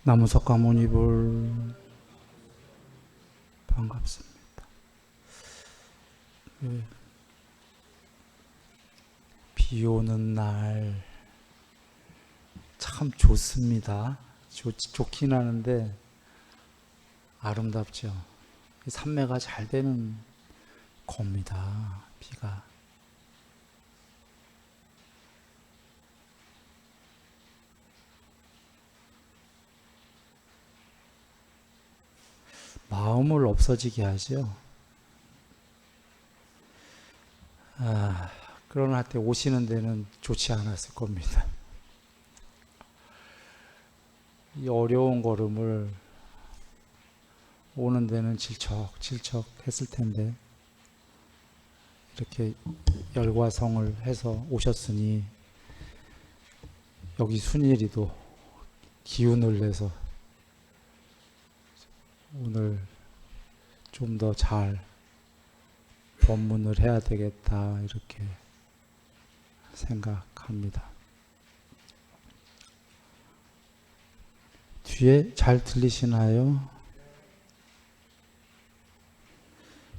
나무석가모니불 반갑습니다. 비 오는 날 참 좋습니다. 좋긴 하는데 아름답죠. 산매가 잘 되는 겁니다. 비가. 마음을 없어지게 하죠. 그러나 때 오시는 데는 좋지 않았을 겁니다. 이 어려운 걸음을 오는 데는 질척질척 했을 텐데 이렇게 열과성을 해서 오셨으니 여기 순일이도 기운을 내서 오늘 좀 더 잘 법문을 해야 되겠다 이렇게 생각합니다. 뒤에 잘 들리시나요?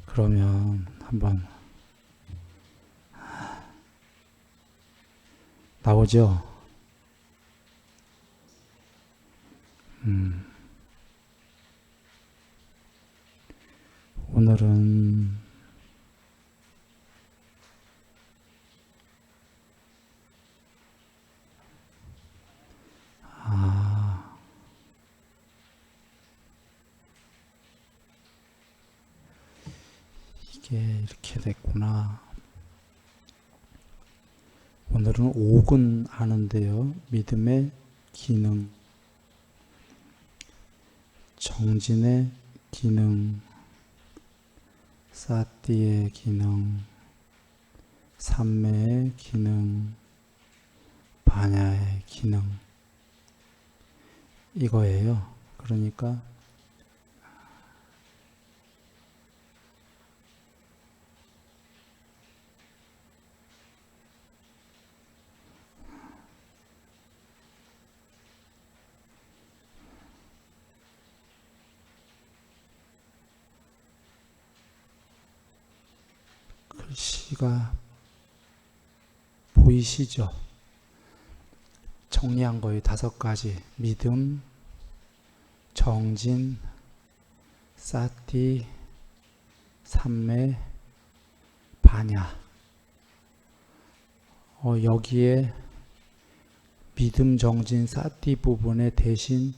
그러면 한번 나오죠? 오늘은 이게 이렇게 됐구나. 오늘은 옥은 하는데요. 믿음의 기능, 정진의 기능, 사띠의 기능, 삼매의 기능, 반야의 기능 이거예요. 그러니까 글씨가 보이시죠? 정리한 거의 5가지. 믿음, 정진, 사띠, 삼매, 반야. 여기에 믿음, 정진, 사띠 부분에 대신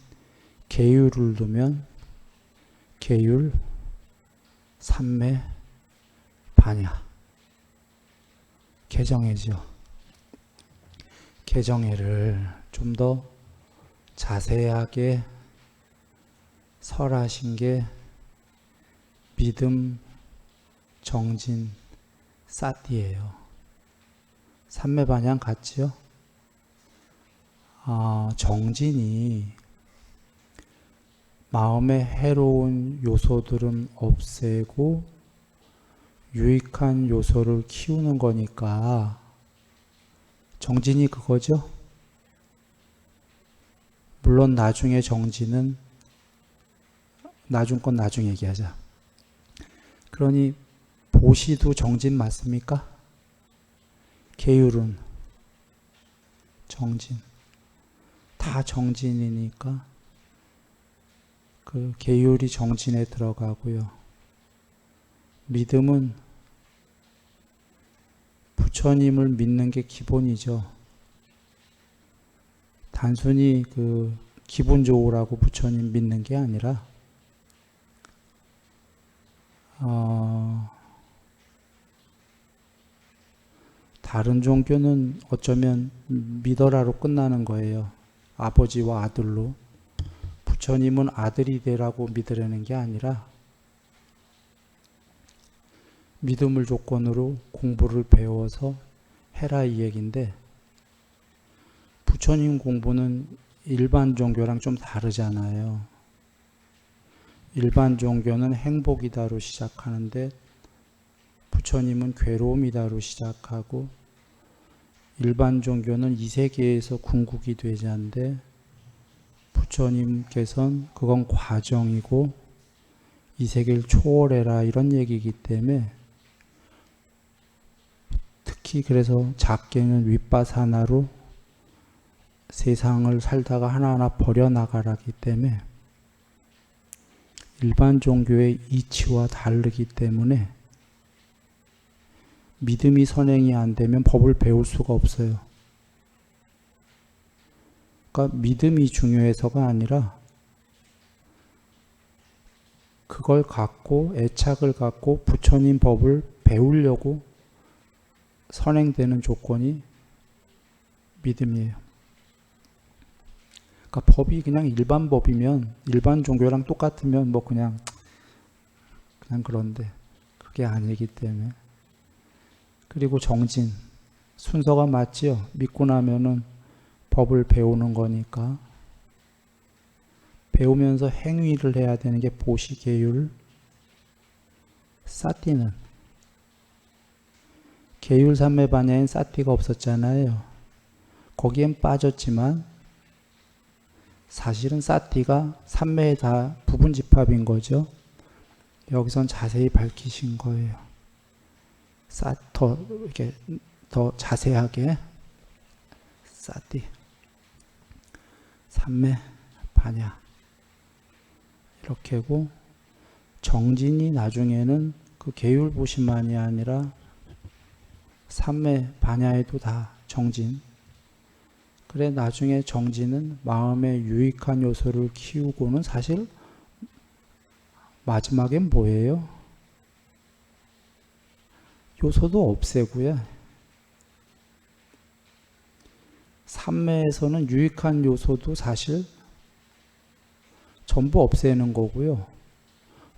계율을 두면 계율, 삼매, 반야. 개정해죠. 개정해를 좀 더 자세하게 설하신 게 믿음, 정진, 사띠예요. 삼매반향 같지요? 정진이 마음의 해로운 요소들은 없애고 유익한 요소를 키우는 거니까 정진이 그거죠? 물론 나중에 정진은 나중 건 나중에 얘기하자. 그러니 보시도 정진 맞습니까? 계율은 정진. 다 정진이니까 그 계율이 정진에 들어가고요. 믿음은 부처님을 믿는 게 기본이죠. 단순히 기분 좋으라고 부처님 믿는 게 아니라 다른 종교는 어쩌면 믿어라로 끝나는 거예요. 아버지와 아들로. 부처님은 아들이 되라고 믿으려는 게 아니라 믿음을 조건으로 공부를 배워서 해라 이 얘기인데 부처님 공부는 일반 종교랑 좀 다르잖아요. 일반 종교는 행복이다로 시작하는데 부처님은 괴로움이다로 시작하고 일반 종교는 이 세계에서 궁극이 되자는데 부처님께서는 그건 과정이고 이 세계를 초월해라 이런 얘기이기 때문에 특히 그래서 작게는 윗바사나로 세상을 살다가 하나하나 버려나가라기 때문에 일반 종교의 이치와 다르기 때문에 믿음이 선행이 안 되면 법을 배울 수가 없어요. 그러니까 믿음이 중요해서가 아니라 그걸 갖고 애착을 갖고 부처님 법을 배우려고 선행되는 조건이 믿음이에요. 그러니까 법이 그냥 일반 법이면 일반 종교랑 똑같으면 뭐 그냥 그런데 그게 아니기 때문에. 그리고 정진 순서가 맞지요. 믿고 나면은 법을 배우는 거니까 배우면서 행위를 해야 되는 게 보시계율, 사띠는 계율 삼매 반야엔 사띠가 없었잖아요. 거기엔 빠졌지만 사실은 사띠가 삼매에 다 부분 집합인 거죠. 여기선 자세히 밝히신 거예요. 이렇게 더 자세하게 사띠, 삼매, 반야 이렇게 하고 정진이 나중에는 그 계율 보시만이 아니라 삼매, 반야에도 다 정진. 그래 나중에 정진은 마음의 유익한 요소를 키우고는 사실 마지막엔 뭐예요? 요소도 없애고요. 삼매에서는 유익한 요소도 사실 전부 없애는 거고요.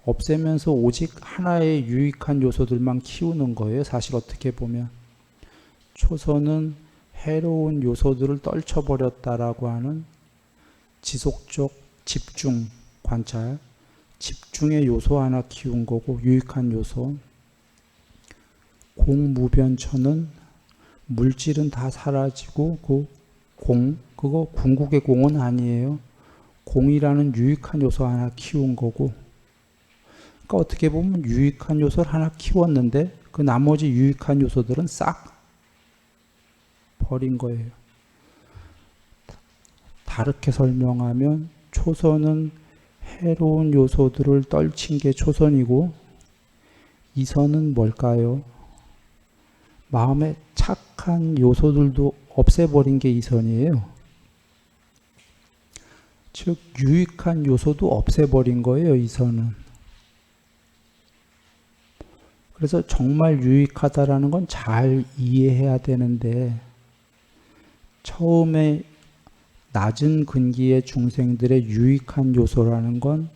없애면서 오직 하나의 유익한 요소들만 키우는 거예요. 사실 어떻게 보면 초선은 해로운 요소들을 떨쳐버렸다라고 하는 지속적 집중 관찰, 집중의 요소 하나 키운 거고 유익한 요소. 공무변천은 물질은 다 사라지고 그거 궁극의 공은 아니에요. 공이라는 유익한 요소 하나 키운 거고. 그러니까 어떻게 보면 유익한 요소를 하나 키웠는데 그 나머지 유익한 요소들은 싹 버린 거예요. 다르게 설명하면 초선은 해로운 요소들을 떨친 게 초선이고 이선은 뭘까요? 마음에 착한 요소들도 없애버린 게 이선이에요. 즉 유익한 요소도 없애버린 거예요. 이선은. 그래서 정말 유익하다라는 건 잘 이해해야 되는데 처음에 낮은 근기의 중생들의 유익한 요소라는 건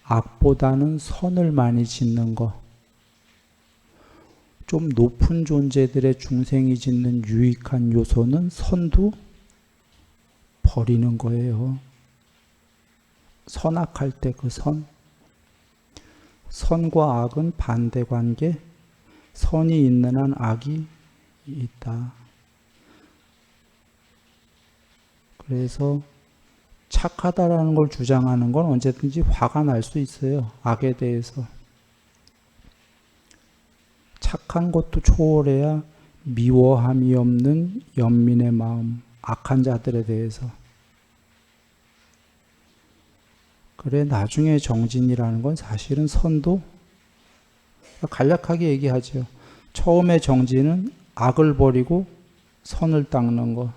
악보다는 선을 많이 짓는 거. 좀 높은 존재들의 중생이 짓는 유익한 요소는 선도 버리는 거예요. 선악할 때 그 선. 선과 악은 반대 관계. 선이 있는 한 악이 있다. 그래서 착하다라는 걸 주장하는 건 언제든지 화가 날 수 있어요. 악에 대해서. 착한 것도 초월해야 미워함이 없는 연민의 마음, 악한 자들에 대해서. 그래 나중에 정진이라는 건 사실은 선도 간략하게 얘기하죠. 처음에 정진은 악을 버리고 선을 닦는 거.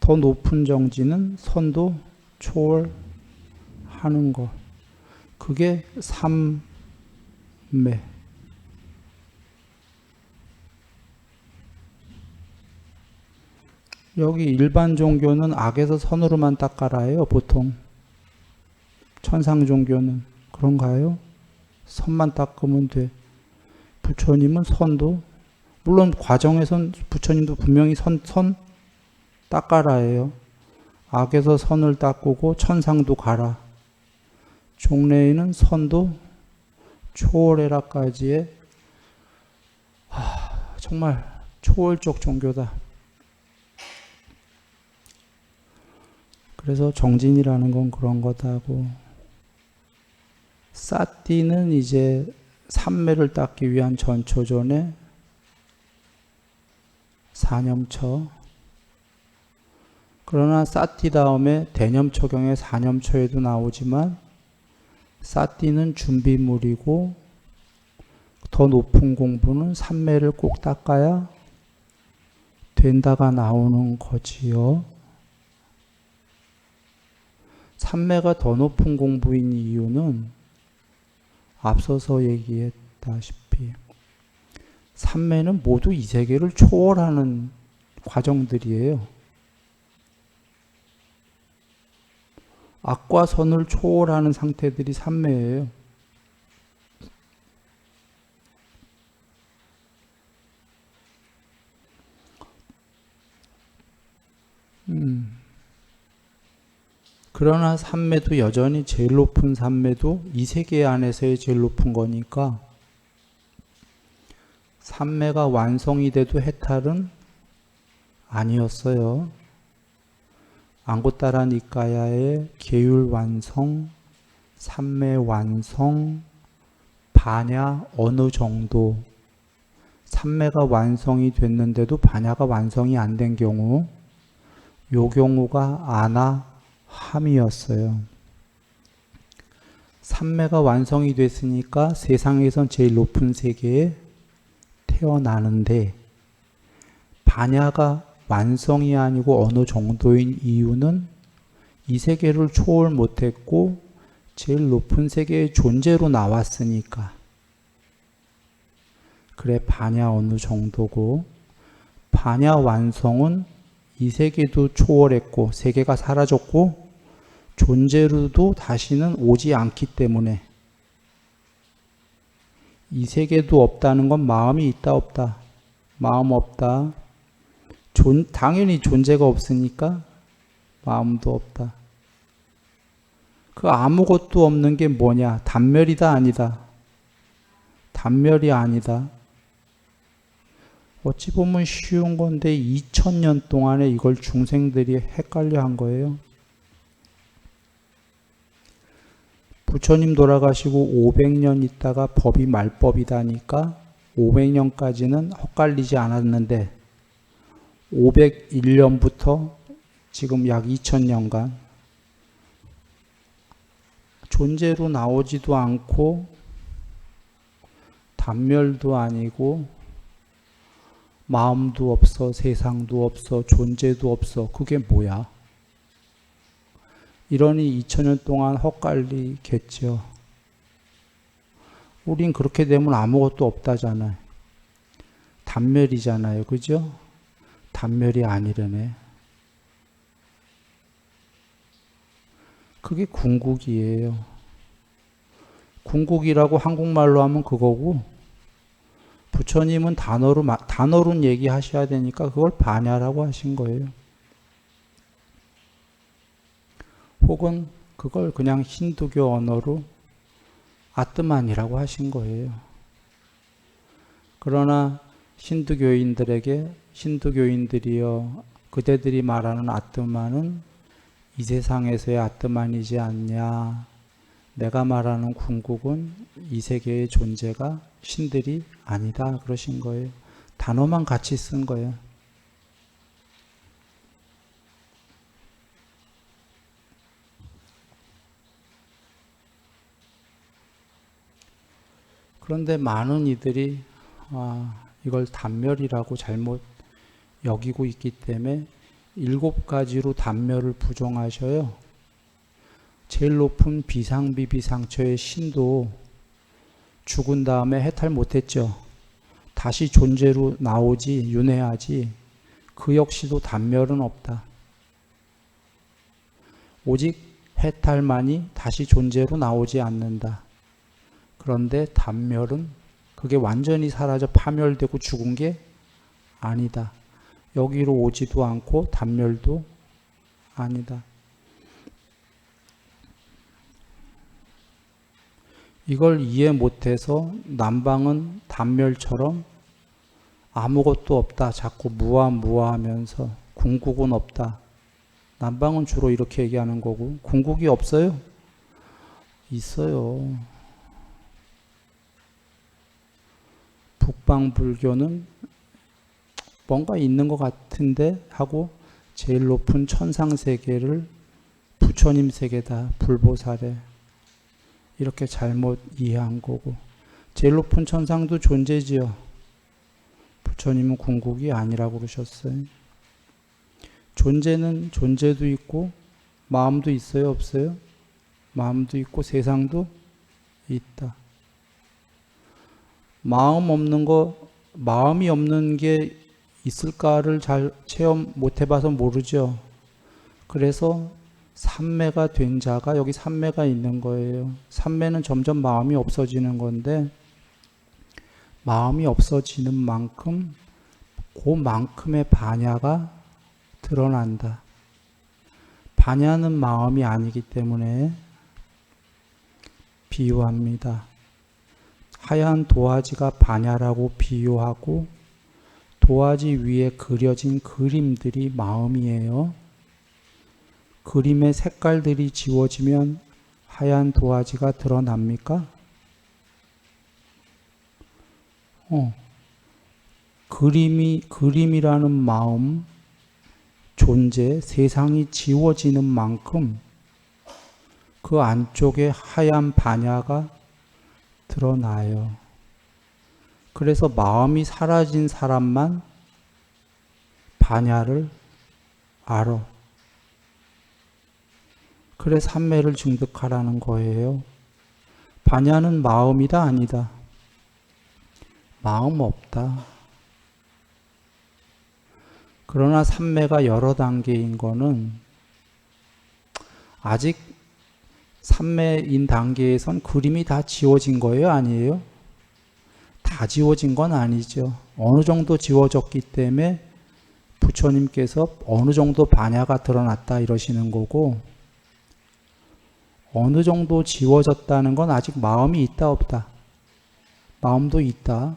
더 높은 정진은 선도 초월하는 거. 그게 삼매. 여기 일반 종교는 악에서 선으로만 닦아라예요. 보통 천상 종교는 그런가요? 선만 닦으면 돼. 부처님은 선도 물론 과정에선 부처님도 분명히 선 닦아라예요. 악에서 선을 닦고 천상도 가라. 종래에는 선도 초월해라까지의 정말 초월적 종교다. 그래서 정진이라는 건 그런 거다고. 사띠는 이제 삼매를 닦기 위한 전초전에 사념처. 그러나 사띠 다음에 대념초경에 사념초에도 나오지만 사띠는 준비물이고 더 높은 공부는 삼매를 꼭 닦아야 된다가 나오는 거지요. 삼매가 더 높은 공부인 이유는 앞서서 얘기했다시피 삼매는 모두 이 세계를 초월하는 과정들이에요. 악과 선을 초월하는 상태들이 삼매예요. 그러나 삼매도 여전히 제일 높은 삼매도 이 세계 안에서의 제일 높은 거니까 삼매가 완성이 돼도 해탈은 아니었어요. 앙고따라 니까야의 계율 완성, 삼매 완성, 반야 어느 정도, 삼매가 완성이 됐는데도 반야가 완성이 안 된 경우, 요 경우가 아나함이었어요. 삼매가 완성이 됐으니까 세상에선 제일 높은 세계에 태어나는데 반야가 완성이 아니고 어느 정도인 이유는 이 세계를 초월 못했고 제일 높은 세계의 존재로 나왔으니까. 그래 반야 어느 정도고, 반야 완성은 이 세계도 초월했고 세계가 사라졌고 존재로도 다시는 오지 않기 때문에 이 세계도 없다는 건 마음이 있다 없다. 마음 없다. 당연히 존재가 없으니까 마음도 없다. 그 아무것도 없는 게 뭐냐? 단멸이다 아니다? 단멸이 아니다. 어찌 보면 쉬운 건데 2000년 동안에 이걸 중생들이 헷갈려 한 거예요. 부처님 돌아가시고 500년 있다가 법이 말법이다니까 500년까지는 헛갈리지 않았는데 501년부터 지금 약 2000년간 존재로 나오지도 않고 단멸도 아니고 마음도 없어, 세상도 없어, 존재도 없어. 그게 뭐야? 이러니 2000년 동안 헛갈리겠죠. 우린 그렇게 되면 아무것도 없다잖아요. 단멸이잖아요. 그죠? 단멸이 아니려네. 그게 궁극이에요. 궁극이라고 한국말로 하면 그거고, 부처님은 단어로 얘기하셔야 되니까 그걸 반야라고 하신 거예요. 혹은 그걸 그냥 힌두교 언어로 아트만이라고 하신 거예요. 그러나 힌두교인들이여 그대들이 말하는 아트만은 이 세상에서의 아트만이지 않냐. 내가 말하는 궁극은 이 세계의 존재가 신들이 아니다 그러신 거예요. 단어만 같이 쓴 거예요. 그런데 많은 이들이 이걸 단멸이라고 잘못 여기고 있기 때문에 7가지로 단멸을 부정하셔요. 제일 높은 비상비비상처의 신도 죽은 다음에 해탈 못했죠. 다시 존재로 나오지, 윤회하지. 그 역시도 단멸은 없다. 오직 해탈만이 다시 존재로 나오지 않는다. 그런데 단멸은 그게 완전히 사라져 파멸되고 죽은 게 아니다. 여기로 오지도 않고 단멸도 아니다. 이걸 이해 못해서 남방은 단멸처럼 아무것도 없다. 자꾸 무아무아하면서 궁극은 없다. 남방은 주로 이렇게 얘기하는 거고, 궁극이 없어요? 있어요. 북방 불교는 뭔가 있는 것 같은데 하고 제일 높은 천상 세계를 부처님 세계다, 불보살에 이렇게 잘못 이해한 거고, 제일 높은 천상도 존재지요. 부처님은 궁극이 아니라고 그러셨어요. 존재는 존재도 있고 마음도 있어요, 없어요? 마음도 있고 세상도 있다. 마음이 없는 게 있을까를 잘 체험 못 해봐서 모르죠. 그래서 삼매가 된 자가, 여기 삼매가 있는 거예요. 삼매는 점점 마음이 없어지는 건데, 마음이 없어지는 만큼 그만큼의 반야가 드러난다. 반야는 마음이 아니기 때문에 비유합니다. 하얀 도화지가 반야라고 비유하고, 도화지 위에 그려진 그림들이 마음이에요. 그림의 색깔들이 지워지면 하얀 도화지가 드러납니까? 그림이라는 마음, 존재, 세상이 지워지는 만큼 그 안쪽에 하얀 반야가 드러나요. 그래서 마음이 사라진 사람만 반야를 알아. 그래 삼매를 증득하라는 거예요. 반야는 마음이다, 아니다? 마음 없다. 그러나 삼매가 여러 단계인 거는 아직 삼매인 단계에선 그림이 다 지워진 거예요, 아니에요? 다 지워진 건 아니죠. 어느 정도 지워졌기 때문에 부처님께서 어느 정도 반야가 드러났다 이러시는 거고, 어느 정도 지워졌다는 건 아직 마음이 있다 없다? 마음도 있다.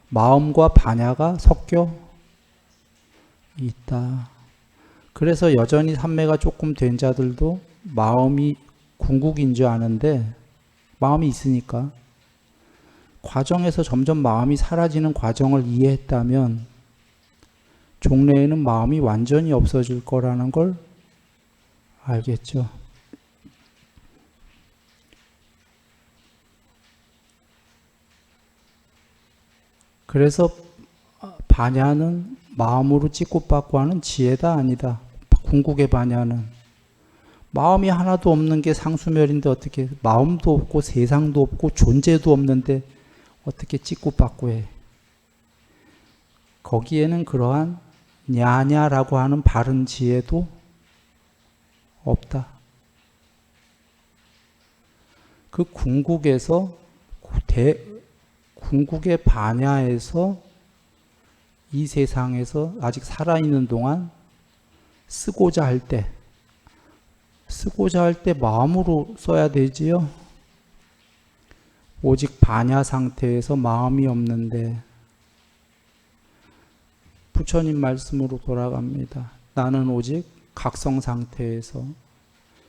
마음과 반야가 섞여 있다. 그래서 여전히 삼매가 조금 된 자들도 마음이 궁극인 줄 아는데, 마음이 있으니까 과정에서 점점 마음이 사라지는 과정을 이해했다면 종래에는 마음이 완전히 없어질 거라는 걸 알겠죠. 그래서 반야는 마음으로 찍고받고 하는 지혜다, 아니다? 궁극의 반야는 마음이 하나도 없는 게 상수멸인데, 어떻게 마음도 없고 세상도 없고 존재도 없는데 어떻게 찍고받고 해? 거기에는 그러한 냐냐라고 하는 바른 지혜도 없다. 그 궁극에서 궁극의 반야에서 이 세상에서 아직 살아있는 동안 쓰고자 할 때 마음으로 써야 되지요. 오직 반야 상태에서 마음이 없는데, 부처님 말씀으로 돌아갑니다. 나는 오직 각성 상태에서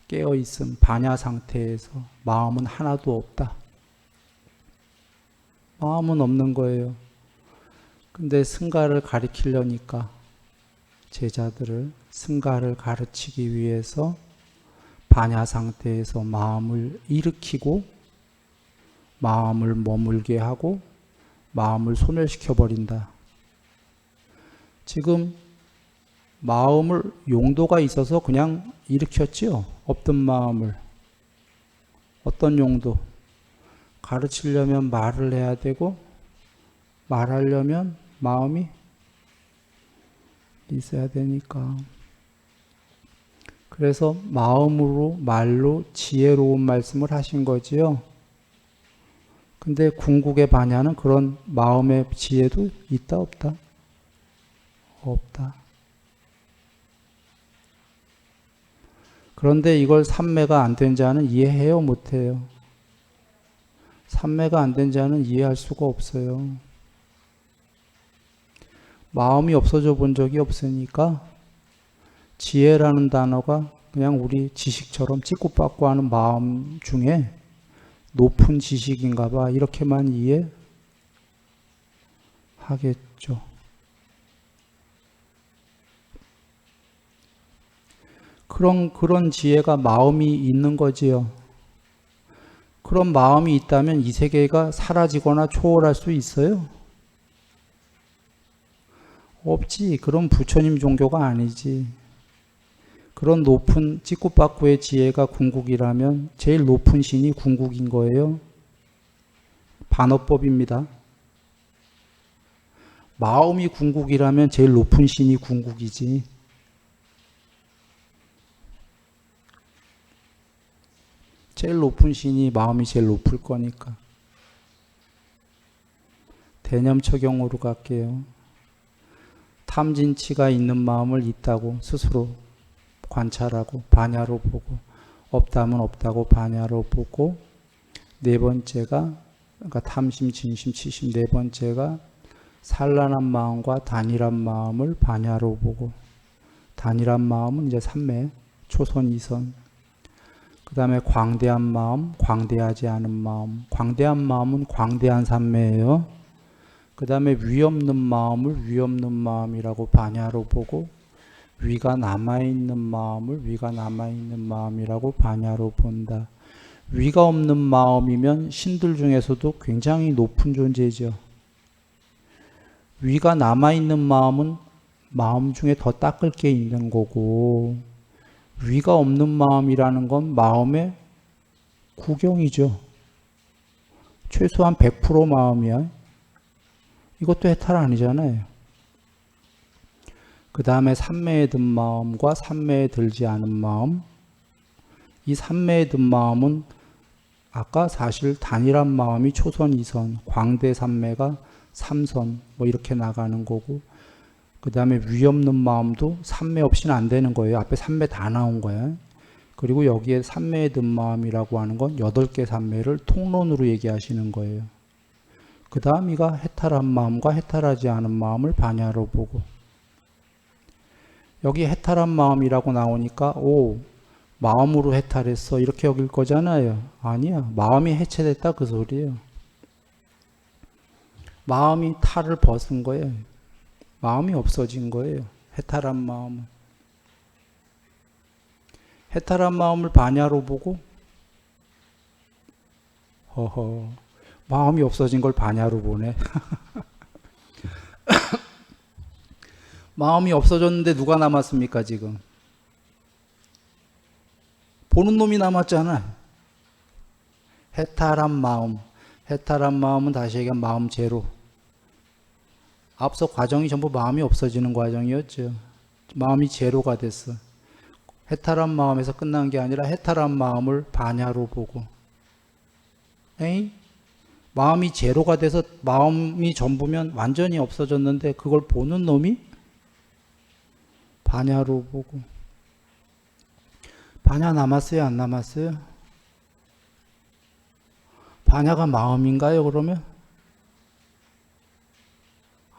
깨어있음, 반야 상태에서 마음은 하나도 없다. 마음은 없는 거예요. 근데 승가를 가리키려니까, 제자들을 승가를 가르치기 위해서 반야 상태에서 마음을 일으키고 마음을 머물게 하고 마음을 소멸시켜버린다. 지금 마음을 용도가 있어서 그냥 일으켰지요. 없던 마음을. 어떤 용도? 가르치려면 말을 해야 되고, 말하려면 마음이 있어야 되니까. 그래서 마음으로, 말로 지혜로운 말씀을 하신 거지요. 근데 궁극의 반야는 그런 마음의 지혜도 있다 없다? 없다. 그런데 이걸 삼매가 안 된 자는 이해해요, 못해요? 삼매가 안 된 자는 이해할 수가 없어요. 마음이 없어져 본 적이 없으니까 지혜라는 단어가 그냥 우리 지식처럼 찍고받고 하는 마음 중에 높은 지식인가 봐. 이렇게만 이해하겠죠. 그런 지혜가 마음이 있는 거지요. 그런 마음이 있다면 이 세계가 사라지거나 초월할 수 있어요? 없지. 그런 부처님 종교가 아니지. 그런 높은 찍고받고의 지혜가 궁극이라면 제일 높은 신이 궁극인 거예요. 반어법입니다. 마음이 궁극이라면 제일 높은 신이 궁극이지. 제일 높은 신이 마음이 제일 높을 거니까. 대념처경으로 갈게요. 탐진치가 있는 마음을 있다고 스스로 관찰하고 반야로 보고, 없다면 없다고 반야로 보고, 네 번째가 그러니까 탐심, 진심, 치심. 네 번째가 산란한 마음과 단일한 마음을 반야로 보고, 단일한 마음은 이제 삼매, 초선, 이선. 그 다음에 광대한 마음, 광대하지 않은 마음. 광대한 마음은 광대한 삼매예요. 그 다음에 위 없는 마음을 위 없는 마음이라고 반야로 보고, 위가 남아있는 마음을 위가 남아있는 마음이라고 반야로 본다. 위가 없는 마음이면 신들 중에서도 굉장히 높은 존재죠. 위가 남아있는 마음은 마음 중에 더 닦을 게 있는 거고, 위가 없는 마음이라는 건 마음의 구경이죠. 최소한 100% 마음이야. 이것도 해탈 아니잖아요. 그 다음에 삼매에 든 마음과 삼매에 들지 않은 마음. 이 삼매에 든 마음은 아까 사실 단일한 마음이 초선, 이선, 광대 삼매가 삼선 뭐 이렇게 나가는 거고, 그 다음에 위 없는 마음도 삼매 없이는 안 되는 거예요. 앞에 삼매 다 나온 거야. 그리고 여기에 삼매에 든 마음이라고 하는 건 8개 삼매를 통론으로 얘기하시는 거예요. 그 다음 이가 해탈한 마음과 해탈하지 않은 마음을 반야로 보고, 여기 해탈한 마음이라고 나오니까 마음으로 해탈했어 이렇게 여길 거잖아요. 아니야. 마음이 해체됐다 그 소리예요. 마음이 탈을 벗은 거예요. 마음이 없어진 거예요. 해탈한 마음은. 해탈한 마음을 반야로 보고 마음이 없어진 걸 반야로 보네. 마음이 없어졌는데 누가 남았습니까 지금? 보는 놈이 남았잖아. 해탈한 마음. 해탈한 마음은 다시 얘기하면 마음 제로. 앞서 과정이 전부 마음이 없어지는 과정이었죠. 마음이 제로가 됐어. 해탈한 마음에서 끝난 게 아니라 해탈한 마음을 반야로 보고. 에이? 마음이 제로가 돼서 마음이 전부면 완전히 없어졌는데 그걸 보는 놈이 반야로 보고. 반야 남았어요? 안 남았어요? 반야가 마음인가요 그러면?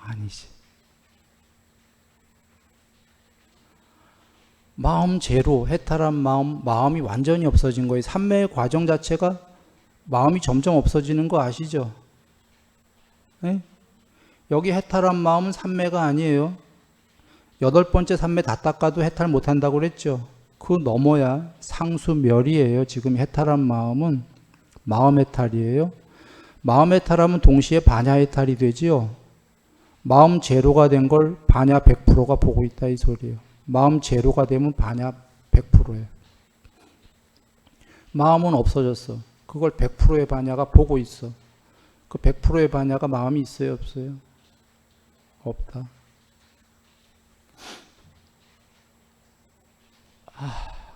아니지. 마음 제로, 해탈한 마음, 마음이 완전히 없어진 거예요. 삼매의 과정 자체가 마음이 점점 없어지는 거 아시죠? 네? 여기 해탈한 마음은 삼매가 아니에요. 8번째 삼매 다 닦아도 해탈 못한다고 그랬죠. 그 넘어야 상수멸이에요. 지금 해탈한 마음은 마음 해탈이에요. 마음 해탈하면 동시에 반야 해탈이 되지요. 마음 제로가 된 걸 반야 100%가 보고 있다 이 소리예요. 마음 제로가 되면 반야 100%예요. 마음은 없어졌어. 그걸 100%의 반야가 보고 있어. 그 100%의 반야가 마음이 있어요 없어요? 없다.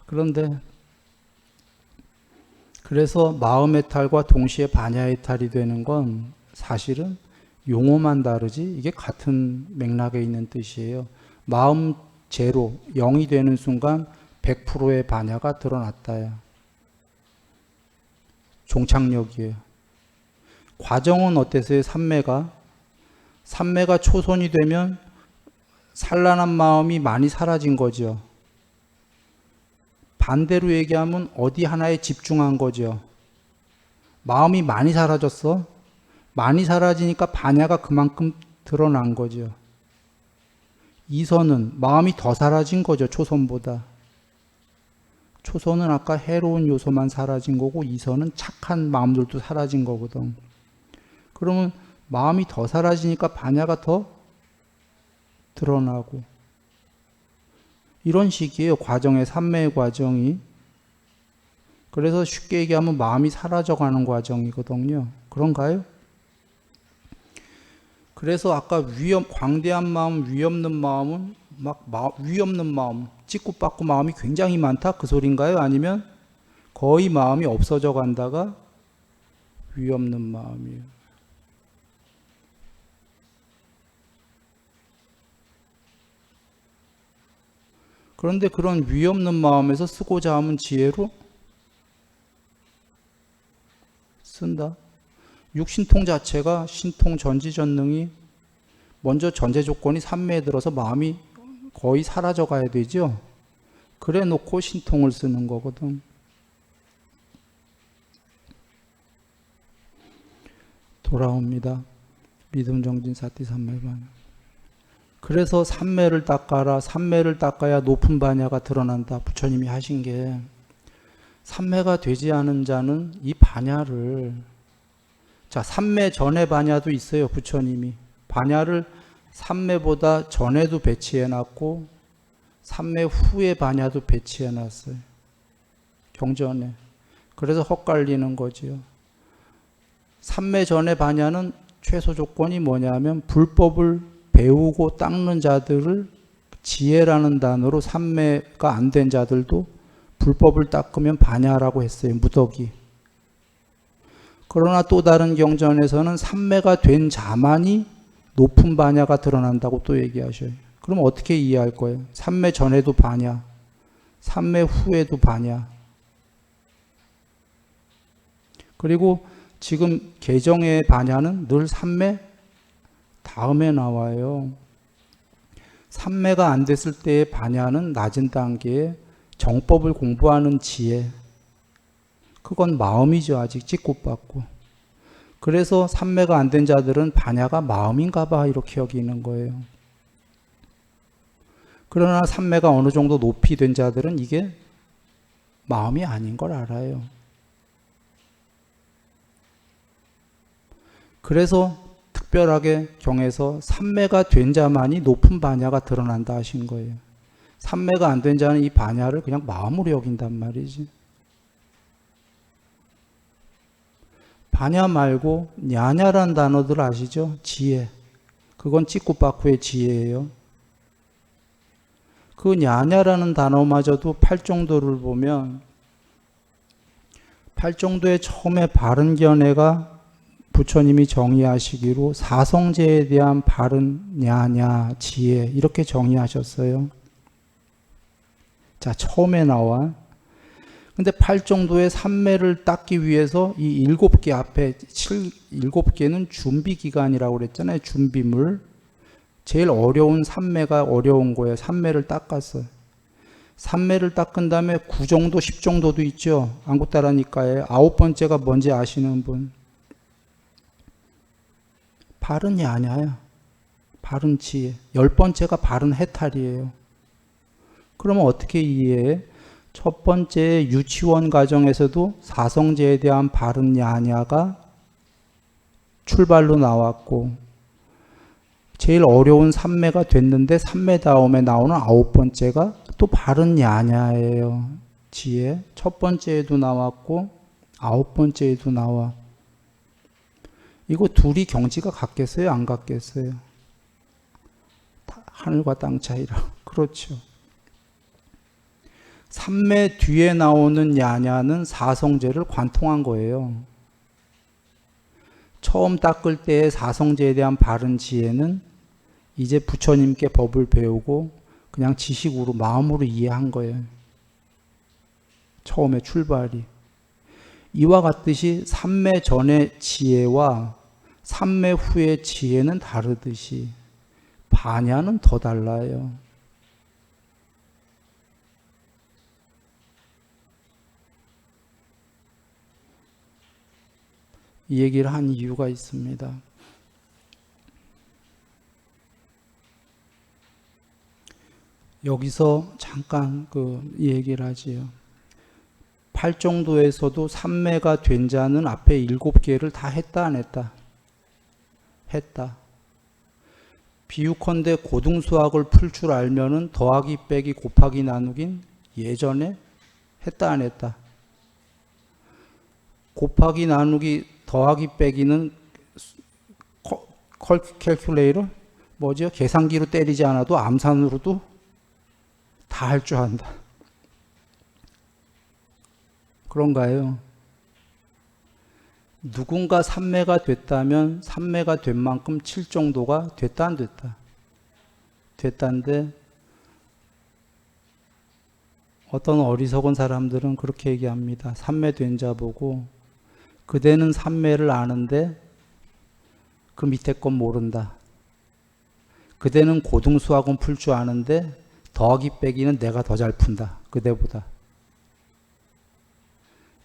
그런데 그래서 마음 해탈과 동시에 반야 해탈이 되는 건 사실은 용어만 다르지 이게 같은 맥락에 있는 뜻이에요. 마음 제로, 0이 되는 순간 100%의 반야가 드러났다야. 종착역이에요. 과정은 어땠어요? 삼매가 초손이 되면 산란한 마음이 많이 사라진 거죠. 반대로 얘기하면 어디 하나에 집중한 거죠. 마음이 많이 사라졌어. 많이 사라지니까 반야가 그만큼 드러난 거죠. 이선은 마음이 더 사라진 거죠. 초선보다. 초선은 아까 해로운 요소만 사라진 거고 이선은 착한 마음들도 사라진 거거든. 그러면 마음이 더 사라지니까 반야가 더 드러나고 이런 식이에요. 과정의 삼매의 과정이. 그래서 쉽게 얘기하면 마음이 사라져가는 과정이거든요. 그런가요? 그래서 아까 광대한 마음, 위없는 마음은 위없는 마음, 찌꾸빠꾸 마음이 굉장히 많다 그 소린가요? 아니면 거의 마음이 없어져 간다가 위없는 마음이에요. 그런데 그런 위없는 마음에서 쓰고자 하면 지혜로 쓴다. 육신통 자체가 신통 전지전능이 먼저 전제 조건이 삼매에 들어서 마음이 거의 사라져 가야 되죠. 그래 놓고 신통을 쓰는 거거든. 돌아옵니다. 믿음 정진 사티 삼매반. 그래서 삼매를 닦아라. 삼매를 닦아야 높은 반야가 드러난다. 부처님이 하신 게 삼매가 되지 않은 자는 이 반야를 자 삼매 전에 반야도 있어요. 부처님이 반야를 삼매보다 전에도 배치해놨고 삼매 후에 반야도 배치해놨어요. 경전에. 그래서 헛갈리는 거지요. 삼매 전에 반야는 최소 조건이 뭐냐면 불법을 배우고 닦는 자들을 지혜라는 단어로 삼매가 안 된 자들도 불법을 닦으면 반야라고 했어요. 무덕이. 그러나 또 다른 경전에서는 삼매가 된 자만이 높은 반야가 드러난다고 또 얘기하셔요. 그럼 어떻게 이해할 거예요? 삼매 전에도 반야, 삼매 후에도 반야. 그리고 지금 개정의 반야는 늘 삼매 다음에 나와요. 삼매가 안 됐을 때의 반야는 낮은 단계에 정법을 공부하는 지혜. 그건 마음이죠. 아직 찌꼬받고. 그래서 삼매가 안 된 자들은 반야가 마음인가 봐 이렇게 여기는 거예요. 그러나 삼매가 어느 정도 높이 된 자들은 이게 마음이 아닌 걸 알아요. 그래서 특별하게 경에서 삼매가 된 자만이 높은 반야가 드러난다 하신 거예요. 삼매가 안 된 자는 이 반야를 그냥 마음으로 여긴단 말이지. 반야 말고 냐냐란 단어들 아시죠? 지혜. 그건 찌꾸빠꾸의 지혜예요. 그 냐냐라는 단어마저도 팔정도를 보면 팔정도의 처음에 바른 견해가 부처님이 정의하시기로 사성제에 대한 바른 냐냐 지혜 이렇게 정의하셨어요. 자, 처음에 나와. 근데 팔정도의 삼매를 닦기 위해서 이 7개 앞에 7개는 준비기간이라고 그랬잖아요. 준비물. 제일 어려운 삼매가 어려운 거예요. 삼매를 닦았어요. 삼매를 닦은 다음에 9정도, 10정도도 있죠. 안구따라니까에 9번째가 뭔지 아시는 분? 바른 야냐야. 바른 지혜. 10번째가 바른 해탈이에요. 그러면 어떻게 이해해? 첫 번째 유치원 과정에서도 사성제에 대한 바른 야냐가 출발로 나왔고 제일 어려운 삼매가 됐는데 삼매 다음에 나오는 9번째가 또 바른 야냐예요. 지혜. 첫 번째에도 나왔고 9번째에도 나와. 이거 둘이 경지가 같겠어요? 안 같겠어요? 하늘과 땅 차이라. 그렇죠. 삼매 뒤에 나오는 야냐는 사성제를 관통한 거예요. 처음 닦을 때의 사성제에 대한 바른 지혜는 이제 부처님께 법을 배우고 그냥 지식으로 마음으로 이해한 거예요. 처음에 출발이. 이와 같듯이 삼매 전의 지혜와 삼매 후의 지혜는 다르듯이 반야는 더 달라요. 이 얘기를 한 이유가 있습니다. 여기서 잠깐 이 얘기를 하지요. 팔정도에서도 삼매가 된 자는 앞에 7개를 다 했다 안 했다? 했다. 비유컨대 고등수학을 풀 줄 알면은 더하기 빼기 곱하기 나누긴 예전에 했다 안 했다? 곱하기 나누기 더하기 빼기는 캘큘레이터 뭐죠? 계산기로 때리지 않아도 암산으로도 다 할 줄 안다. 그런가요? 누군가 삼매가 됐다면 삼매가 된 만큼 칠 정도가 됐다 안 됐다? 됐다는데 어떤 어리석은 사람들은 그렇게 얘기합니다. 삼매 된 자 보고 그대는 삼매를 아는데 그 밑에 건 모른다. 그대는 고등수학은 풀 줄 아는데 더하기 빼기는 내가 더 잘 푼다. 그대보다.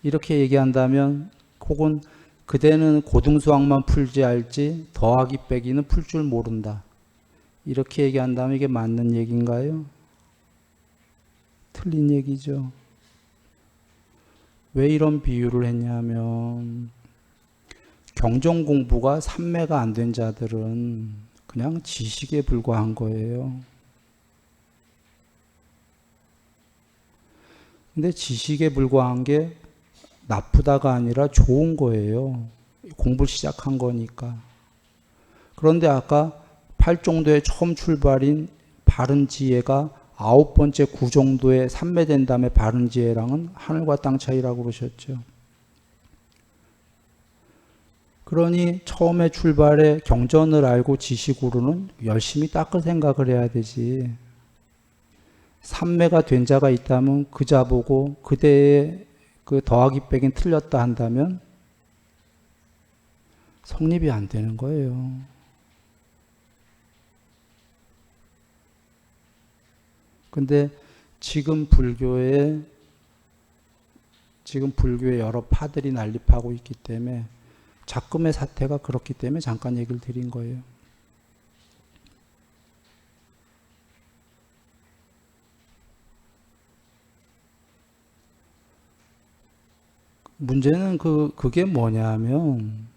이렇게 얘기한다면 혹은 그대는 고등수학만 풀지 알지 더하기 빼기는 풀 줄 모른다. 이렇게 얘기한다면 이게 맞는 얘기인가요? 틀린 얘기죠. 왜 이런 비유를 했냐면 경전 공부가 삼매가 안 된 자들은 그냥 지식에 불과한 거예요. 근데 지식에 불과한 게 나쁘다가 아니라 좋은 거예요. 공부를 시작한 거니까. 그런데 아까 8정도의 처음 출발인 바른 지혜가 9번째 9정도에 삼매된 다음에 바른 지혜랑은 하늘과 땅 차이라고 그러셨죠. 그러니 처음에 출발에 경전을 알고 지식으로는 열심히 닦을 생각을 해야 되지. 삼매가 된 자가 있다면 그 자 보고 그대의 그 더하기 빼기는 틀렸다 한다면 성립이 안 되는 거예요. 근데 지금 불교에 여러 파들이 난립하고 있기 때문에 작금의 사태가 그렇기 때문에 잠깐 얘기를 드린 거예요. 문제는 그게 뭐냐면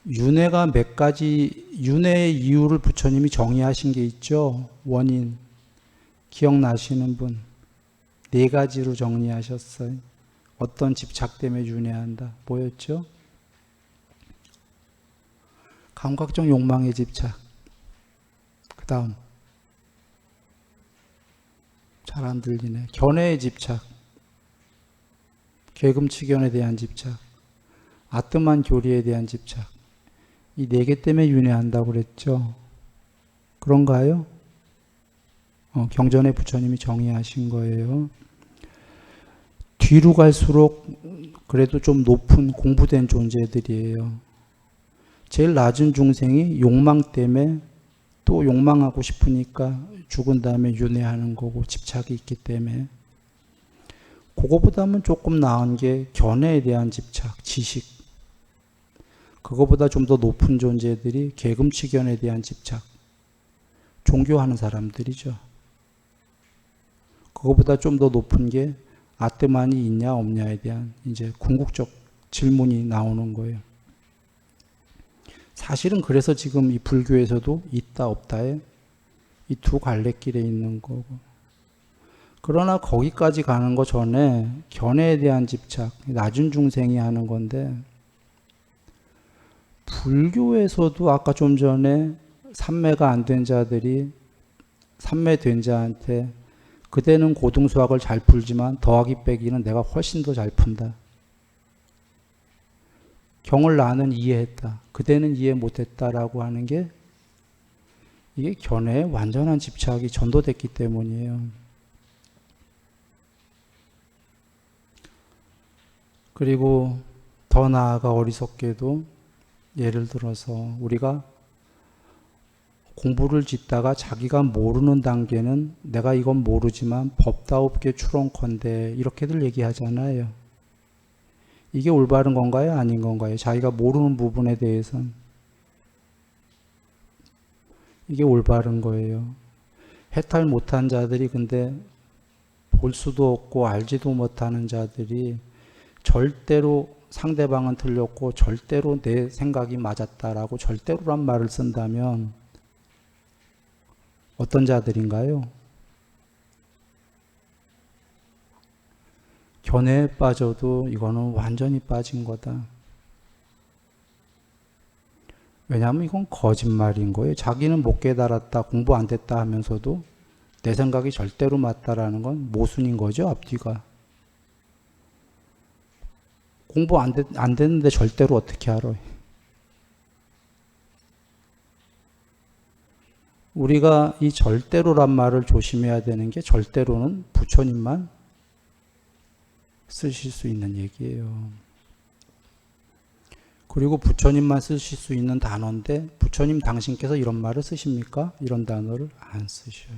윤회가 몇 가지, 윤회의 이유를 부처님이 정의하신 게 있죠. 원인. 기억나시는 분. 4가지로 정리하셨어요. 어떤 집착 때문에 윤회한다. 뭐였죠? 감각적 욕망의 집착. 그 다음. 잘 안 들리네. 견해의 집착. 계금치견에 대한 집착. 아뜨만 교리에 대한 집착. 이 4개 때문에 윤회한다고 그랬죠. 그런가요? 경전에 부처님이 정의하신 거예요. 뒤로 갈수록 그래도 좀 높은 공부된 존재들이에요. 제일 낮은 중생이 욕망 때문에 또 욕망하고 싶으니까 죽은 다음에 윤회하는 거고 집착이 있기 때문에 그거보다는 조금 나은 게 견해에 대한 집착, 지식. 그거보다 좀 더 높은 존재들이 계금치견에 대한 집착. 종교하는 사람들이죠. 그거보다 좀 더 높은 게 아뜨만이 있냐 없냐에 대한 이제 궁극적 질문이 나오는 거예요. 사실은 그래서 지금 이 불교에서도 있다 없다에 이 두 갈래길에 있는 거고. 그러나 거기까지 가는 거 전에 견해에 대한 집착, 낮은 중생이 하는 건데 불교에서도 아까 좀 전에 삼매가 안 된 자들이 삼매된 자한테 그대는 고등수학을 잘 풀지만 더하기 빼기는 내가 훨씬 더 잘 푼다. 경을 나는 이해했다. 그대는 이해 못했다라고 하는 게 이게 견해에 완전한 집착이 전도됐기 때문이에요. 그리고 더 나아가 어리석게도 예를 들어서 우리가 공부를 짓다가 자기가 모르는 단계는 내가 이건 모르지만 법다옵게 추론컨대 이렇게들 얘기하잖아요. 이게 올바른 건가요? 아닌 건가요? 자기가 모르는 부분에 대해서는 이게 올바른 거예요. 해탈 못한 자들이 근데 볼 수도 없고 알지도 못하는 자들이 절대로 상대방은 틀렸고 절대로 내 생각이 맞았다라고 절대로란 말을 쓴다면 어떤 자들인가요? 견해에 빠져도 이거는 완전히 빠진 거다. 왜냐하면 이건 거짓말인 거예요. 자기는 못 깨달았다, 공부 안 됐다 하면서도 내 생각이 절대로 맞다라는 건 모순인 거죠, 앞뒤가. 공부 안 됐는데 절대로 어떻게 알아요? 우리가 이 절대로란 말을 조심해야 되는 게 절대로는 부처님만 쓰실 수 있는 얘기예요. 그리고 부처님만 쓰실 수 있는 단어인데 부처님 당신께서 이런 말을 쓰십니까? 이런 단어를 안 쓰셔요.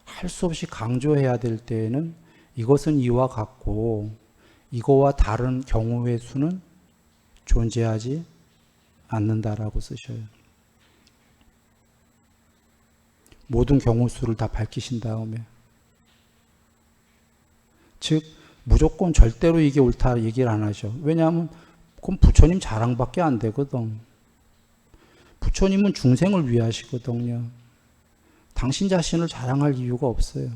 할 수 없이 강조해야 될 때에는 이것은 이와 같고 이거와 다른 경우의 수는 존재하지 않는다라고 쓰셔요. 모든 경우 수를 다 밝히신 다음에 즉 무조건 절대로 이게 옳다 얘기를 안 하죠. 왜냐하면 그건 부처님 자랑밖에 안 되거든. 부처님은 중생을 위하시거든요. 당신 자신을 자랑할 이유가 없어요.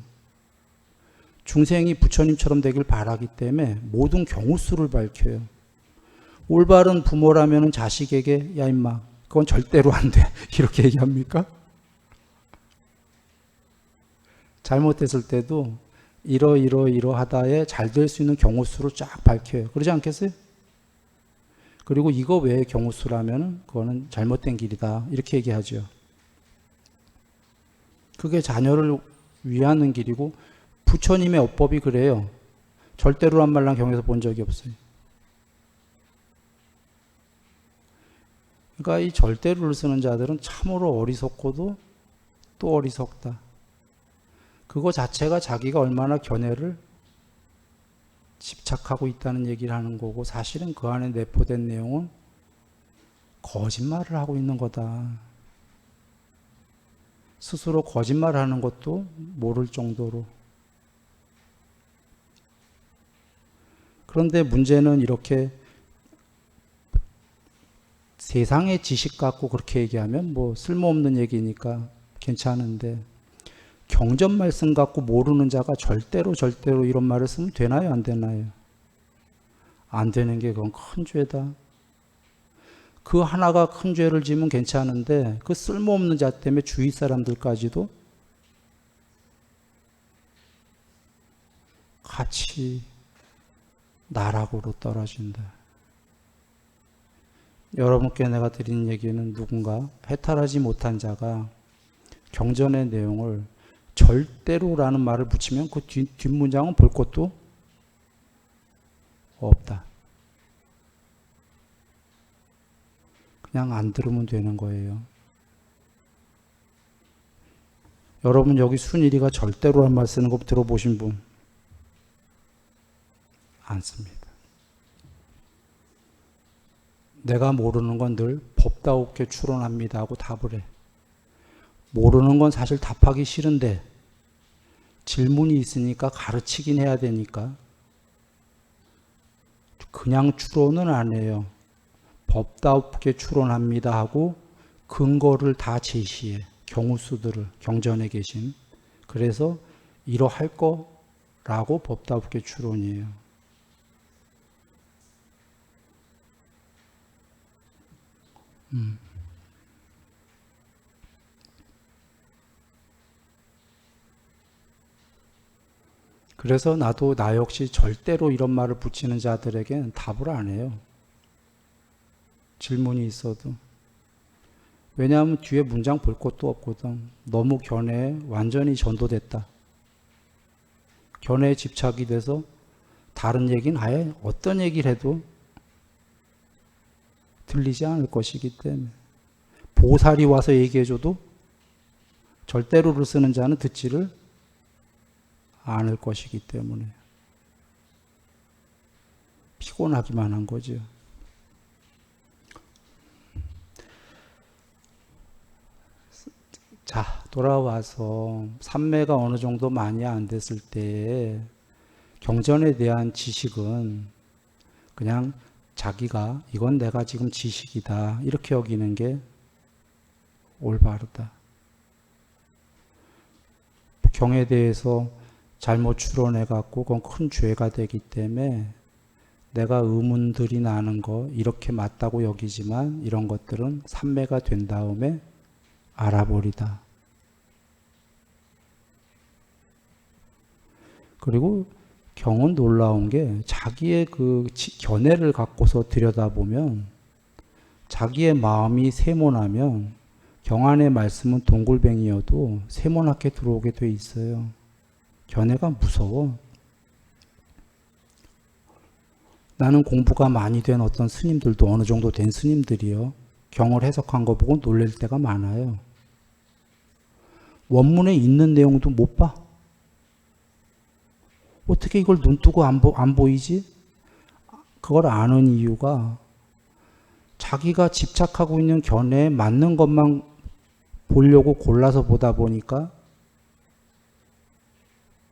중생이 부처님처럼 되길 바라기 때문에 모든 경우수를 밝혀요. 올바른 부모라면 자식에게 야 임마 그건 절대로 안 돼 이렇게 얘기합니까? 잘못했을 때도 이러하다에 잘 될 수 있는 경우수를 쫙 밝혀요. 그러지 않겠어요? 그리고 이거 외의 경우수라면 그거는 잘못된 길이다 이렇게 얘기하죠. 그게 자녀를 위하는 길이고 부처님의 어법이 그래요. 절대로란 말란 경에서 본 적이 없어요. 그러니까 이 절대로를 쓰는 자들은 참으로 어리석고도 또 어리석다. 그거 자체가 자기가 얼마나 견해를 집착하고 있다는 얘기를 하는 거고 사실은 그 안에 내포된 내용은 거짓말을 하고 있는 거다. 스스로 거짓말하는 것도 모를 정도로. 그런데 문제는 이렇게 세상의 지식 갖고 그렇게 얘기하면 뭐 쓸모없는 얘기니까 괜찮은데 경전 말씀 갖고 모르는 자가 절대로 이런 말을 쓰면 되나요? 안 되나요? 안 되는 게 그건 큰 죄다. 그 하나가 큰 죄를 지면 괜찮은데 그 쓸모없는 자 때문에 주위 사람들까지도 같이 나락으로 떨어진다. 여러분께 내가 드리는 얘기는 누군가 해탈하지 못한 자가 경전의 내용을 절대로라는 말을 붙이면 그 뒷문장은 볼 것도 없다. 그냥 안 들으면 되는 거예요. 여러분 여기 순일이가 절대로란 말 쓰는 거 들어보신 분? 안 씁니다. 내가 모르는 건 늘 법다옵게 추론합니다 하고 답을 해. 모르는 건 사실 답하기 싫은데 질문이 있으니까 가르치긴 해야 되니까 그냥 추론은 안 해요. 법다옵게 추론합니다 하고 근거를 다 제시해. 경우수들을 경전에 계신. 그래서 이러할 거라고 법다옵게 추론이에요. 그래서 나도 나 역시 절대로 이런 말을 붙이는 자들에게는 답을 안 해요. 질문이 있어도. 왜냐하면 뒤에 문장 볼 것도 없거든. 너무 견해에 완전히 전도됐다. 견해에 집착이 돼서 다른 얘기는 아예 어떤 얘기를 해도 들리지 않을 것이기 때문에. 보살이 와서 얘기해줘도 절대로를 쓰는 자는 듣지를 않을 것이기 때문에. 피곤하기만 한 거죠. 자, 돌아와서 삼매가 어느 정도 많이 안 됐을 때 경전에 대한 지식은 그냥 자기가 이건 내가 지금 지식이다 이렇게 여기는 게 올바르다. 경에 대해서 잘못 추론해 갖고 그건 큰 죄가 되기 때문에 내가 의문들이 나는 거 이렇게 맞다고 여기지만 이런 것들은 삼매가 된 다음에 알아버리다. 그리고 경은 놀라운 게 자기의 그 견해를 갖고서 들여다보면 자기의 마음이 세모나면 경 안의 말씀은 동글뱅이여도 세모나게 들어오게 돼 있어요. 견해가 무서워. 나는 공부가 많이 된 어떤 스님들도 어느 정도 된 스님들이요. 경을 해석한 거 보고 놀랄 때가 많아요. 원문에 있는 내용도 못 봐. 어떻게 이걸 눈 뜨고 안 보이지? 그걸 아는 이유가 자기가 집착하고 있는 견해에 맞는 것만 보려고 골라서 보다 보니까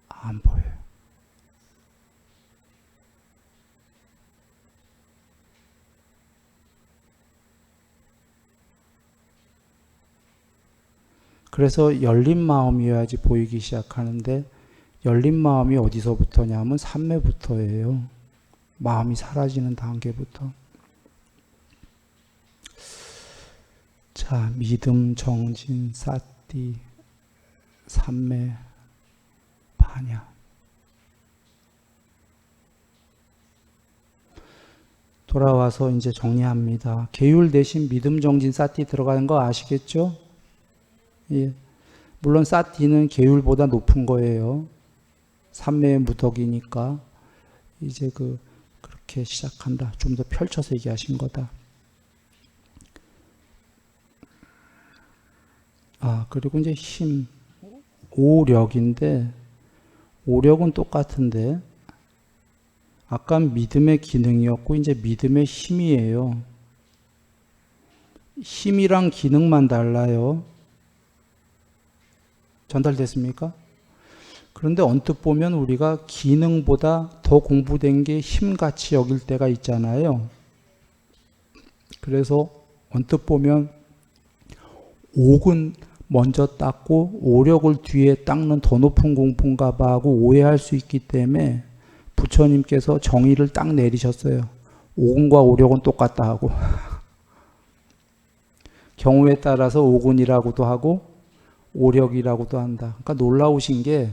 안 보여요. 그래서 열린 마음이어야지 보이기 시작하는데 열린 마음이 어디서부터냐면 삼매부터예요. 마음이 사라지는 단계부터. 자, 믿음, 정진, 사띠, 삼매, 반야. 돌아와서 이제 정리합니다. 계율 대신 믿음, 정진, 사띠 들어가는 거 아시겠죠? 예. 물론 사띠는 계율보다 높은 거예요. 삼매의 무덕이니까 이제 그렇게 시작한다. 좀 더 펼쳐서 얘기하신 거다. 그리고 이제 힘, 오력인데 오력은 똑같은데 아까 믿음의 기능이었고 이제 믿음의 힘이에요. 힘이랑 기능만 달라요. 전달됐습니까? 그런데 언뜻 보면 우리가 기능보다 더 공부된 게 힘같이 여길 때가 있잖아요. 그래서 언뜻 보면 옥은 먼저 닦고 오력을 뒤에 닦는 더 높은 공부인가 봐 하고 오해할 수 있기 때문에 부처님께서 정의를 딱 내리셨어요. 오근과 오력은 똑같다 하고 경우에 따라서 오근이라고도 하고 오력이라고도 한다. 그러니까 놀라우신 게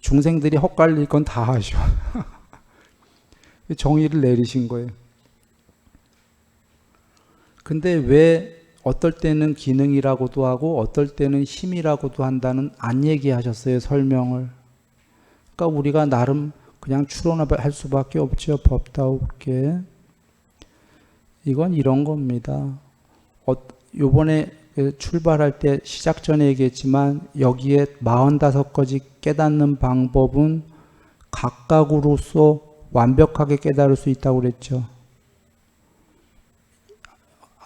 중생들이 헛갈릴 건 다 하셔. 정의를 내리신 거예요. 근데 왜 어떨 때는 기능이라고도 하고 어떨 때는 힘이라고도 한다는 안 얘기하셨어요. 설명을. 그러니까 우리가 나름 그냥 추론할 수밖에 없죠. 법다우게. 이건 이런 겁니다. 요번에 출발할 때 시작 전에 얘기했지만 여기에 45가지 깨닫는 방법은 각각으로서 완벽하게 깨달을 수 있다고 그랬죠.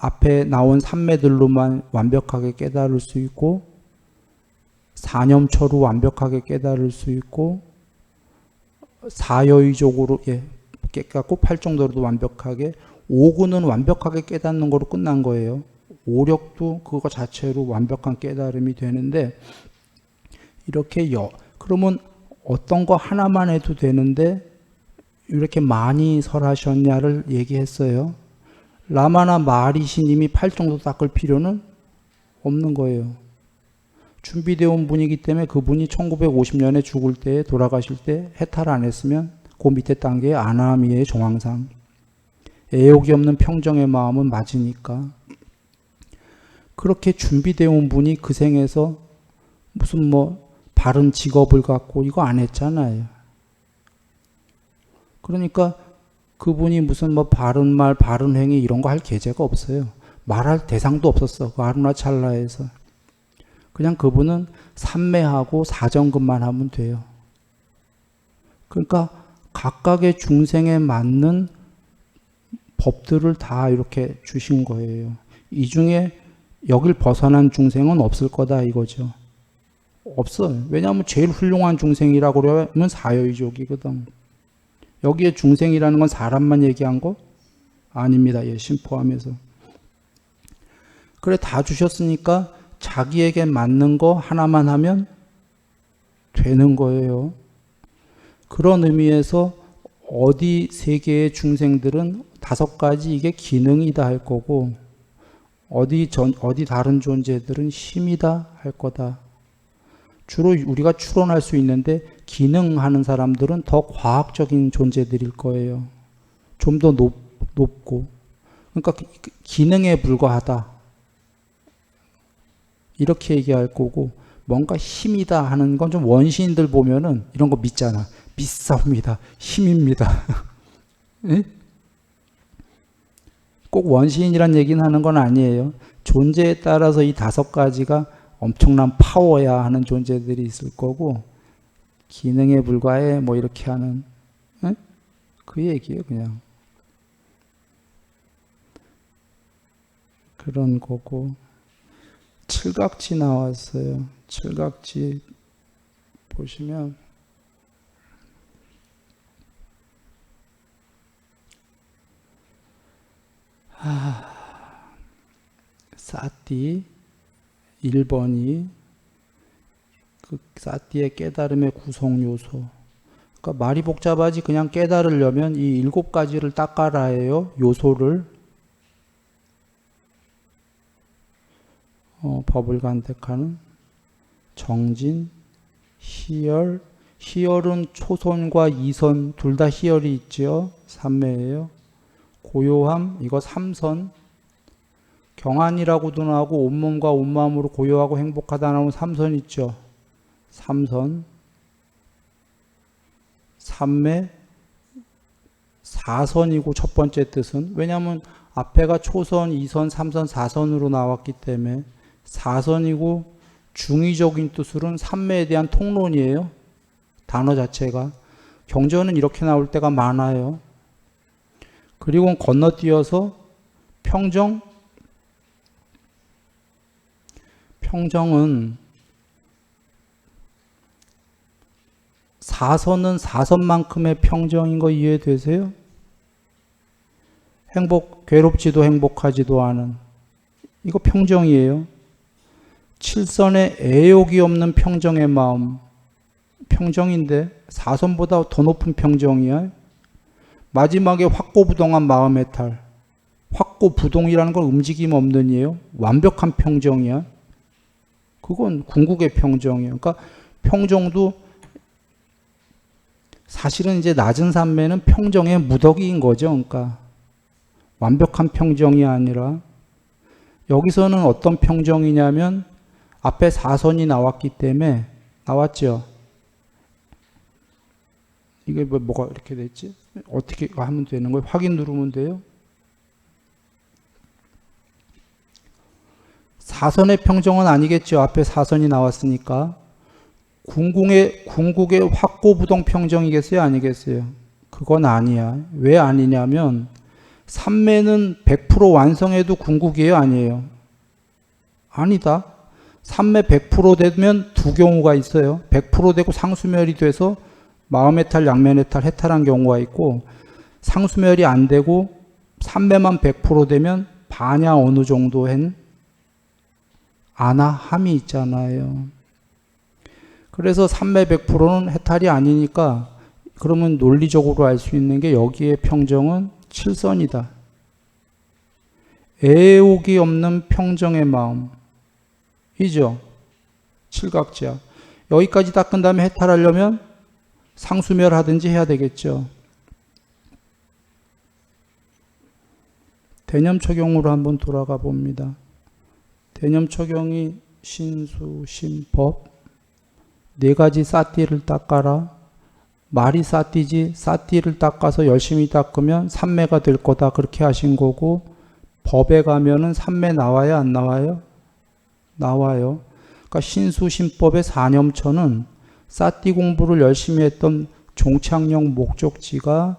앞에 나온 삼매들로만 완벽하게 깨달을 수 있고 사념처로 완벽하게 깨달을 수 있고 사여의적으로 깨닫고 팔정도로도 완벽하게 오구는 완벽하게 깨닫는 거로 끝난 거예요. 오력도 그거 자체로 완벽한 깨달음이 되는데 이렇게 그러면 어떤 거 하나만 해도 되는데 이렇게 많이 설하셨냐를 얘기했어요. 라마나 마하리시님이 팔정도 닦을 필요는 없는 거예요. 준비되어 온 분이기 때문에 그분이 1950년에 죽을 때 돌아가실 때 해탈 안 했으면 그 밑에 단계의 아나미의 정황상 애욕이 없는 평정의 마음은 맞으니까 그렇게 준비되어 온 분이 그 생에서 무슨 바른 직업을 갖고 이거 안 했잖아요. 그러니까 그분이 무슨 바른 말, 바른 행위 이런 거 할 계제가 없어요. 말할 대상도 없었어. 그 아루나찰라에서. 그냥 그분은 삼매하고 사정근만 하면 돼요. 그러니까 각각의 중생에 맞는 법들을 다 이렇게 주신 거예요. 이 중에 여길 벗어난 중생은 없을 거다 이거죠. 없어요. 왜냐하면 제일 훌륭한 중생이라고 그러면 사여이족이거든. 여기에 중생이라는 건 사람만 얘기한 거 아닙니다. 예, 신 포함해서. 그래 다 주셨으니까 자기에게 맞는 거 하나만 하면 되는 거예요. 그런 의미에서 어디 세계의 중생들은 5가지 이게 기능이다 할 거고 어디 다른 존재들은 힘이다 할 거다. 주로 우리가 추론할 수 있는데 기능하는 사람들은 더 과학적인 존재들일 거예요. 좀 더 높고. 그러니까 기능에 불과하다. 이렇게 얘기할 거고 뭔가 힘이다 하는 건 좀 원시인들 보면은 이런 거 믿잖아. 믿사옵니다. 힘입니다. 네? 꼭 원시인이란 얘기는 하는 건 아니에요. 존재에 따라서 이 5가지가 엄청난 파워야 하는 존재들이 있을 거고 기능에 불과해 뭐 이렇게 하는 네? 그 얘기예요 그냥. 그런 거고 칠각지 나왔어요. 칠각지 보시면 사띠 1번이 그 사띠의 깨달음의 구성 요소. 그러니까 말이 복잡하지 그냥 깨달으려면 이 7가지를 닦아라 해요. 요소를. 법을 간택하는 정진, 희열. 희열은 초선과 이선 둘 다 희열이 있죠. 삼매예요. 고요함, 이거 3선. 경안이라고도 나오고 온몸과 온마음으로 고요하고 행복하다 나오는 3선 있죠. 3선. 삼매 4선이고 첫 번째 뜻은 왜냐하면 앞에가 초선, 2선, 3선, 4선으로 나왔기 때문에 4선이고 중의적인 뜻으로는 삼매에 대한 통론이에요. 단어 자체가. 경전은 이렇게 나올 때가 많아요. 그리고 건너뛰어서 평정. 평정은 4선은 4선만큼의 평정인 거 이해되세요? 괴롭지도 행복하지도 않은. 이거 평정이에요. 7선에 애욕이 없는 평정의 마음. 평정인데 4선보다 더 높은 평정이야. 마지막에 확고부동한 마음의 탈. 확고부동이라는 건 움직임 없는 이에요. 완벽한 평정이야. 그건 궁극의 평정이에요. 그러니까 평정도 사실은 이제 낮은 산매는 평정의 무더기인 거죠. 그러니까 완벽한 평정이 아니라 여기서는 어떤 평정이냐면 앞에 4선이 나왔기 때문에 나왔죠. 이게 뭐가 이렇게 됐지? 어떻게 하면 되는 거예요? 확인 누르면 돼요? 4선의 평정은 아니겠죠. 앞에 4선이 나왔으니까. 궁극의 확고부동 평정이겠어요? 아니겠어요? 그건 아니야. 왜 아니냐면 삼매는 100% 완성해도 궁극이에요? 아니에요? 아니다. 삼매 100% 되면 두 경우가 있어요. 100% 되고 상수멸이 돼서 마음의 탈, 양면의 탈, 해탈한 경우가 있고 상수멸이 안 되고 삼매만 100% 되면 반야 어느 정도 한 아나함이 있잖아요. 그래서 삼매 100%는 해탈이 아니니까 그러면 논리적으로 알 수 있는 게 여기에 평정은 7선이다. 애옥이 없는 평정의 마음. 이죠. 칠각지야. 여기까지 닦은 다음에 해탈하려면 상수멸 하든지 해야 되겠죠. 대념초경으로 한번 돌아가 봅니다. 대념초경이 신수, 신법, 4가지 사띠를 닦아라. 말이 사띠지 사띠를 닦아서 열심히 닦으면 삼매가 될 거다 그렇게 하신 거고 법에 가면은 삼매 나와요 안 나와요? 나와요. 그러니까 신수, 신법의 사념처는 사띠 공부를 열심히 했던 종착역 목적지가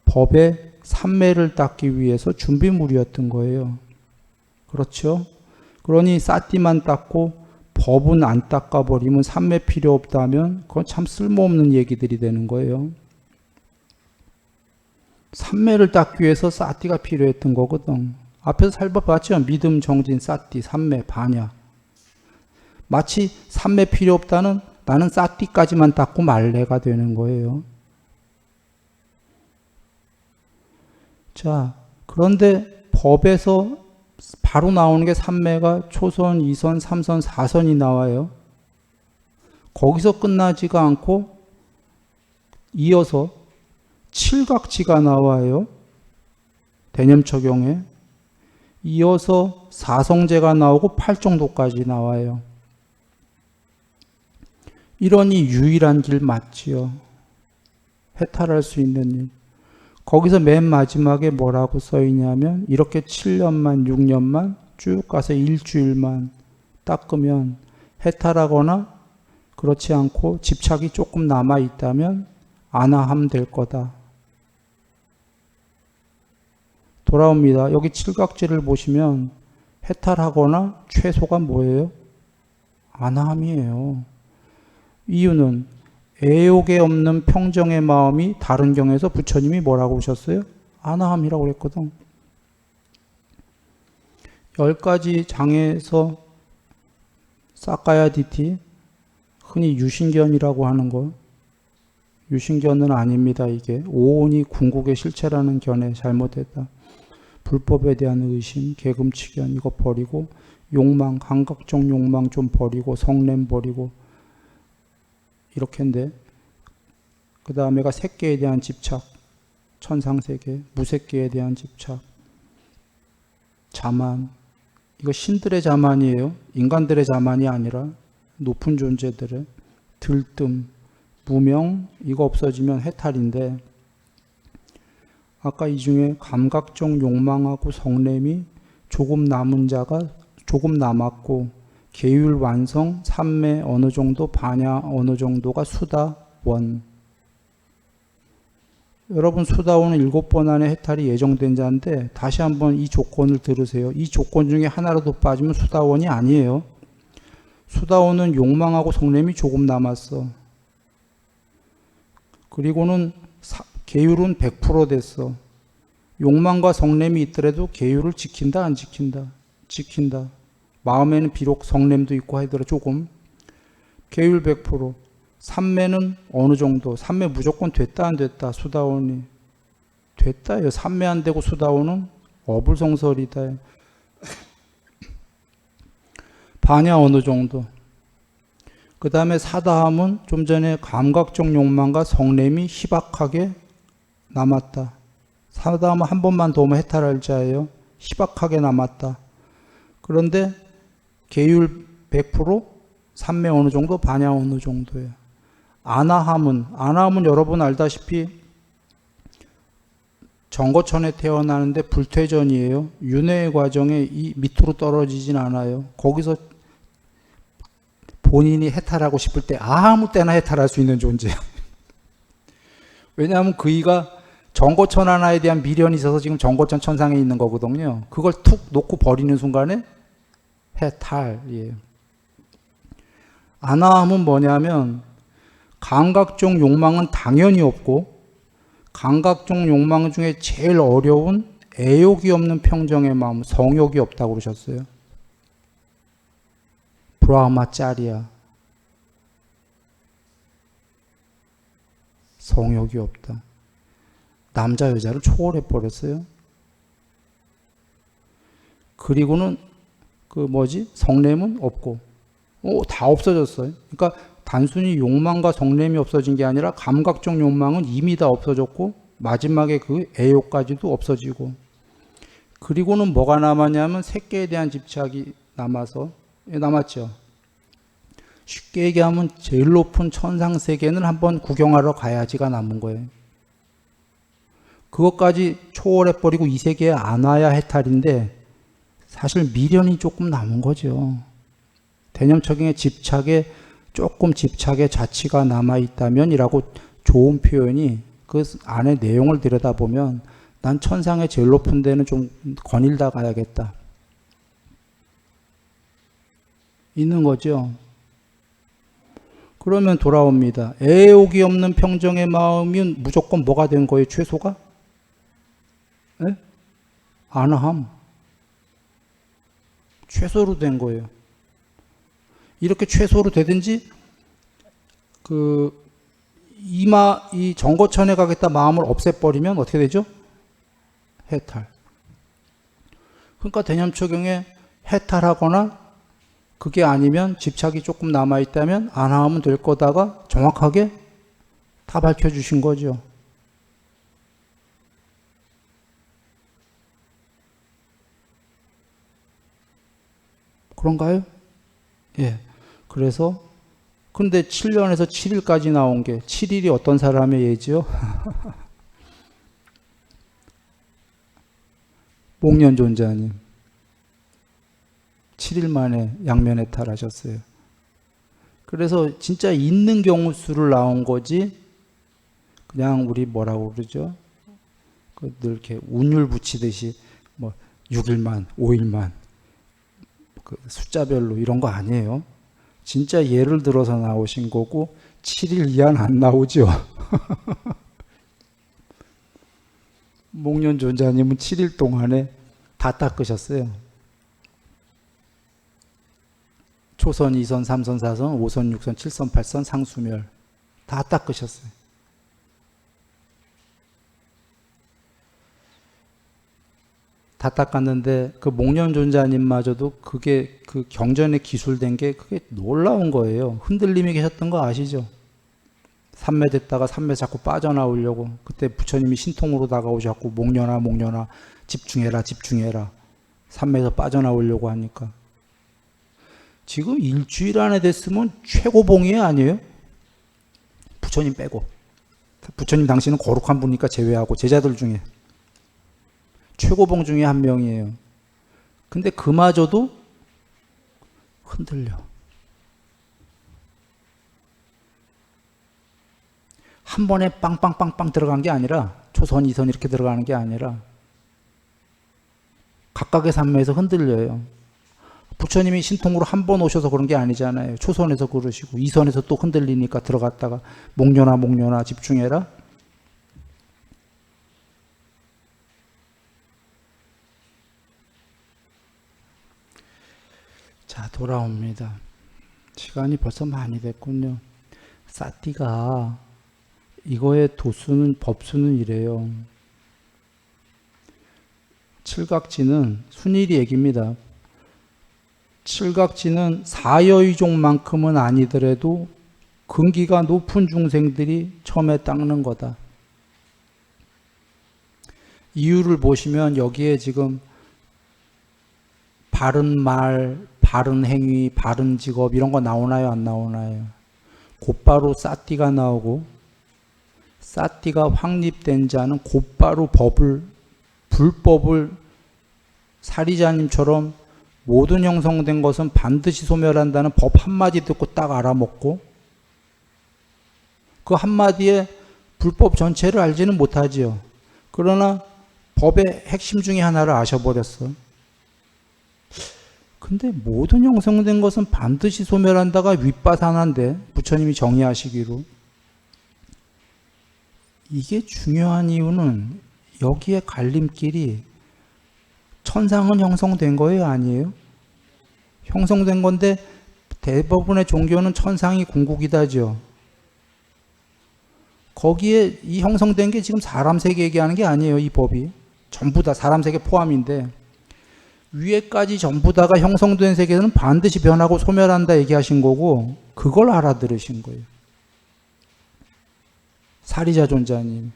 법의 삼매를 닦기 위해서 준비물이었던 거예요. 그렇죠? 그러니 싸띠만 닦고 법은 안 닦아버리면 삼매 필요 없다면 그건 참 쓸모없는 얘기들이 되는 거예요. 삼매를 닦기 위해서 싸띠가 필요했던 거거든. 앞에서 살펴봤죠? 믿음, 정진, 싸띠, 삼매, 반야. 마치 삼매 필요 없다는 나는 싸띠까지만 닦고 말래가 되는 거예요. 자, 그런데 법에서 바로 나오는 게 삼매가 초선, 2선, 3선, 4선이 나와요. 거기서 끝나지가 않고 이어서 칠각지가 나와요. 대념처경에. 이어서 사성제가 나오고 팔정도까지 나와요. 이러니 유일한 길 맞지요. 해탈할 수 있는 일. 거기서 맨 마지막에 뭐라고 써있냐면 이렇게 7년만 6년만 쭉 가서 일주일만 닦으면 해탈하거나 그렇지 않고 집착이 조금 남아있다면 안하함 될 거다. 돌아옵니다. 여기 칠각지를 보시면 해탈하거나 최소가 뭐예요? 안하함이에요. 이유는 애욕에 없는 평정의 마음이 다른 경에서 부처님이 뭐라고 하셨어요? 안하함이라고 그랬거든. 10가지 장에서 사까야디티, 흔히 유신견이라고 하는 거, 유신견은 아닙니다. 이게 오온이 궁극의 실체라는 견해 잘못했다. 불법에 대한 의심, 개금치견 이거 버리고 욕망, 감각적 욕망 좀 버리고 성냄 버리고 이렇게인데 그 다음에가 색계에 대한 집착, 천상세계, 무색계에 대한 집착, 자만, 이거 신들의 자만이에요. 인간들의 자만이 아니라 높은 존재들의 들뜸, 무명, 이거 없어지면 해탈인데 아까 이 중에 감각적 욕망하고 성냄이 조금 남은 자가 조금 남았고 계율 완성, 삼매 어느 정도, 반야 어느 정도가 수다원. 여러분 수다원은 7번 안에 해탈이 예정된 자인데 다시 한번 이 조건을 들으세요. 이 조건 중에 하나라도 빠지면 수다원이 아니에요. 수다원은 욕망하고 성냄이 조금 남았어. 그리고는 계율은 100% 됐어. 욕망과 성냄이 있더라도 계율을 지킨다 안 지킨다? 지킨다. 마음에는 비록 성냄도 있고 하더라도 조금. 계율 100%. 삼매는 어느 정도? 삼매 무조건 됐다 안 됐다? 수다원이. 됐다요. 삼매 안 되고 수다원은 어불성설이다. 반야 어느 정도? 그 다음에 사다함은 좀 전에 감각적 욕망과 성냄이 희박하게 남았다. 사다함은 한 번만 더 오면 해탈할 자예요. 희박하게 남았다. 그런데 계율 100%, 삼매 어느 정도, 반야 어느 정도예요. 안하함은 여러분 알다시피 정거천에 태어나는데 불퇴전이에요. 윤회의 과정에 이 밑으로 떨어지진 않아요. 거기서 본인이 해탈하고 싶을 때 아무 때나 해탈할 수 있는 존재예요. 왜냐하면 그이가 정거천 하나에 대한 미련이 있어서 지금 정거천 천상에 있는 거거든요. 그걸 툭 놓고 버리는 순간에 해탈이에요. 안하함은 뭐냐면 감각적 욕망은 당연히 없고 감각적 욕망 중에 제일 어려운 애욕이 없는 평정의 마음, 성욕이 없다고 그러셨어요. 브라마짜리야. 성욕이 없다. 남자 여자를 초월해 버렸어요. 그리고는 성냄은 없고 다 없어졌어요. 그러니까 단순히 욕망과 성냄이 없어진 게 아니라 감각적 욕망은 이미 다 없어졌고 마지막에 그 애욕까지도 없어지고 그리고는 뭐가 남았냐면 색계에 대한 집착이 남았죠. 쉽게 얘기하면 제일 높은 천상세계는 한번 구경하러 가야지가 남은 거예요. 그것까지 초월해버리고 이 세계에 안 와야 해탈인데 사실 미련이 조금 남은 거죠. 대념처경의 조금 집착의 자취가 남아있다면 이라고 좋은 표현이 그 안에 내용을 들여다보면 난 천상의 제일 높은 데는 좀 거닐다 가야겠다. 있는 거죠. 그러면 돌아옵니다. 애옥이 없는 평정의 마음은 무조건 뭐가 된 거예요? 최소가? 네? 안함. 최소로 된 거예요. 이렇게 최소로 되든지 이 정거천에 가겠다 마음을 없애버리면 어떻게 되죠? 해탈. 그러니까 대념초경에 해탈하거나 그게 아니면 집착이 조금 남아있다면 안하면 될 거다가 정확하게 다 밝혀주신 거죠. 그런가요? 예. 그래서 근데 7년에서 7일까지 나온 게 7일이 어떤 사람의 예지요? 목련존자님 7일 만에 양면해탈하셨어요. 그래서 진짜 있는 경우 수를 나온 거지 그냥 우리 뭐라고 그러죠? 늘 이렇게 운율 붙이듯이 뭐 6일만, 5일만 숫자별로 이런 거 아니에요. 진짜 예를 들어서 나오신 거고 7일 이하는 안 나오죠. 목련존자님은 7일 동안에 다 닦으셨어요. 초선, 2선, 3선, 4선, 5선, 6선, 7선, 8선, 상수멸 다 닦으셨어요. 다 닦았는데 그 목련존자님마저도 그게 그 경전에 기술된 게 그게 놀라운 거예요. 흔들림이 계셨던 거 아시죠? 삼매됐다가 삼매 자꾸 빠져나오려고 그때 부처님이 신통으로 다가오셨고 목련아 목련아 집중해라 집중해라 삼매에서 빠져나오려고 하니까 지금 일주일 안에 됐으면 최고봉이 아니에요? 부처님 빼고 부처님 당신은 거룩한 분이니까 제외하고 제자들 중에 최고봉 중에 한 명이에요. 근데 그마저도 흔들려. 한 번에 빵빵빵빵 들어간 게 아니라 초선, 2선 이렇게 들어가는 게 아니라 각각의 삼매에서 흔들려요. 부처님이 신통으로 한 번 오셔서 그런 게 아니잖아요. 초선에서 그러시고 2선에서 또 흔들리니까 들어갔다가 목련아 목련아 집중해라. 자, 돌아옵니다. 시간이 벌써 많이 됐군요. 사띠가 이거의 도수는 법수는 이래요. 칠각지는 순일이 얘기입니다. 칠각지는 사여의종만큼은 아니더라도 근기가 높은 중생들이 처음에 닦는 거다. 이유를 보시면 여기에 지금 바른 말, 바른 행위, 바른 직업 이런 거 나오나요? 안 나오나요? 곧바로 사띠가 나오고 사띠가 확립된 자는 곧바로 불법을 사리자님처럼 모든 형성된 것은 반드시 소멸한다는 법 한마디 듣고 딱 알아먹고 그 한마디에 불법 전체를 알지는 못하지요. 그러나 법의 핵심 중에 하나를 아셔버렸어. 근데 모든 형성된 것은 반드시 소멸한다가 윗바산한데 부처님이 정의하시기로 이게 중요한 이유는 여기에 갈림길이 천상은 형성된 거예요? 아니에요? 형성된 건데 대부분의 종교는 천상이 궁극이다죠. 거기에 이 형성된 게 지금 사람 세계 얘기하는 게 아니에요. 이 법이 전부 다 사람 세계 포함인데 위에까지 전부 다가 형성된 세계는 반드시 변하고 소멸한다 얘기하신 거고 그걸 알아들으신 거예요. 사리자 존자님.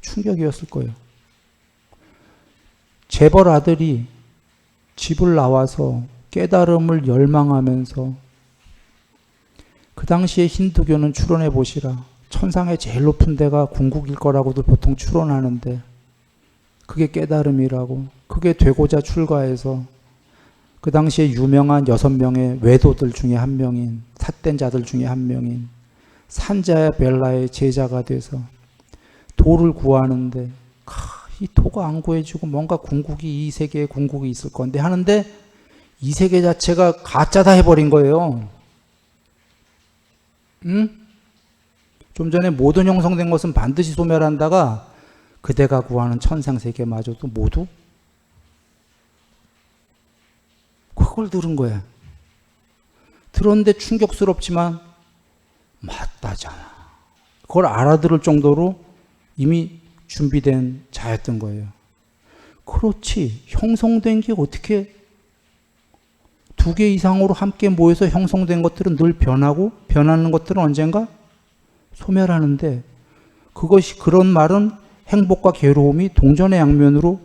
충격이었을 거예요. 재벌 아들이 집을 나와서 깨달음을 열망하면서 그 당시에 힌두교는 추론해 보시라. 천상의 제일 높은 데가 궁극일 거라고도 보통 추론하는데 그게 깨달음이라고. 그게 되고자 출가해서 그 당시에 유명한 6명의 외도들 중에 한 명인 삿된 자들 중에 한 명인 산자야 벨라의 제자가 돼서 도를 구하는데 이 도가 안 구해지고 뭔가 궁극이, 이 세계에 궁극이 있을 건데 하는데 이 세계 자체가 가짜다 해버린 거예요. 응? 좀 전에 모든 형성된 것은 반드시 소멸한다가 그대가 구하는 천상세계마저도 모두 그걸 들은 거야. 들었는데 충격스럽지만 맞다잖아. 그걸 알아들을 정도로 이미 준비된 자였던 거예요. 그렇지. 형성된 게 어떻게 두 개 이상으로 함께 모여서 형성된 것들은 늘 변하고 변하는 것들은 언젠가 소멸하는데 그것이 그런 말은 행복과 괴로움이 동전의 양면으로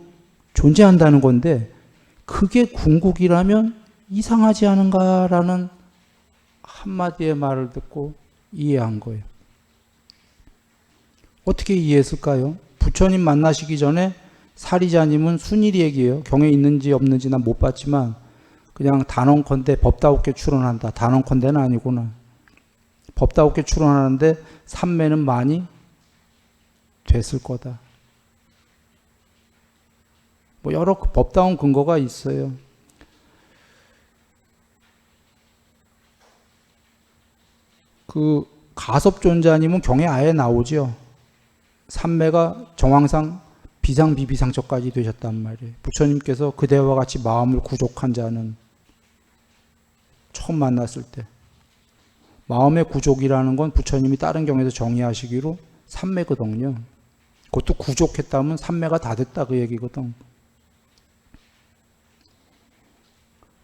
존재한다는 건데 그게 궁극이라면 이상하지 않은가라는 한마디의 말을 듣고 이해한 거예요. 어떻게 이해했을까요? 부처님 만나시기 전에 사리자님은 순일이 얘기해요. 경에 있는지 없는지 난 못 봤지만 그냥 단언컨대 법다우게 출원한다. 단언컨대는 아니구나. 법다우게 출원하는데 삼매는 많이 됐을 거다. 뭐 여러 법다운 근거가 있어요. 그 가섭존자님은 경에 아예 나오죠. 삼매가 정황상 비상비비상처까지 되셨단 말이에요. 부처님께서 그대와 같이 마음을 구족한 자는 처음 만났을 때 마음의 구족이라는 건 부처님이 다른 경에서 정의하시기로 삼매거든요. 그것도 구족했다면 삼매가 다 됐다 그 얘기거든.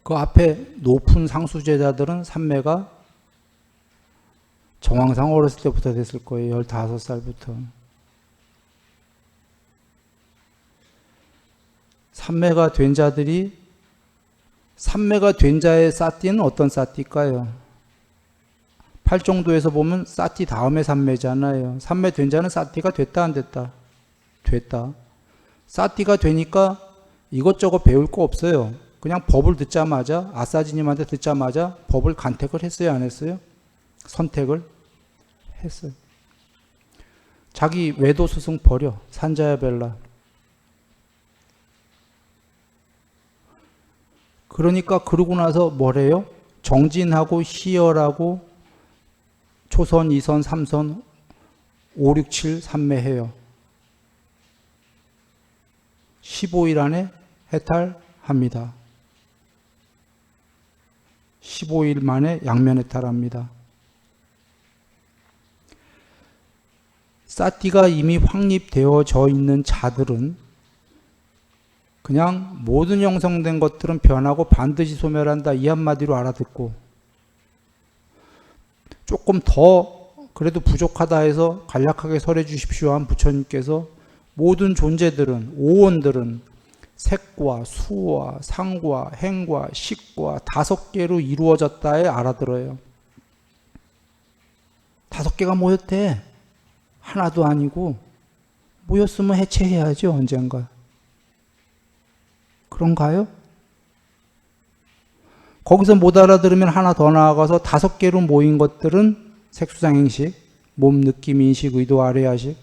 그 앞에 높은 상수제자들은 삼매가 정황상 어렸을 때부터 됐을 거예요. 15살부터. 삼매가 된 자들이 삼매가 된 자의 사띠는 어떤 사띠일까요? 팔정도에서 보면 사띠 다음에 삼매잖아요. 삼매 된 자는 사띠가 됐다 안 됐다? 됐다. 사띠가 되니까 이것저것 배울 거 없어요. 그냥 법을 듣자마자 아사지님한테 듣자마자 법을 간택을 했어요 안 했어요? 선택을 했어요. 자기 외도 스승 버려. 산자야벨라. 그러니까 그러고 나서 뭐래요? 정진하고 희열하고 초선, 2선, 3선, 5, 6, 7 삼매해요. 15일 안에 해탈합니다. 15일 만에 양면 해탈합니다. 사띠가 이미 확립되어져 있는 자들은 그냥 모든 형성된 것들은 변하고 반드시 소멸한다 이 한마디로 알아듣고 조금 더 그래도 부족하다 해서 간략하게 설해 주십시오 한 부처님께서 모든 존재들은 오원들은 색과 수와 상과 행과 식과 5개로 이루어졌다에 알아들어요. 5개가 모였대. 하나도 아니고 모였으면 해체해야죠 언젠가. 그런가요? 거기서 못 알아들으면 하나 더 나아가서 5개로 모인 것들은 색수상행식, 몸, 느낌, 인식, 의도, 아뢰야식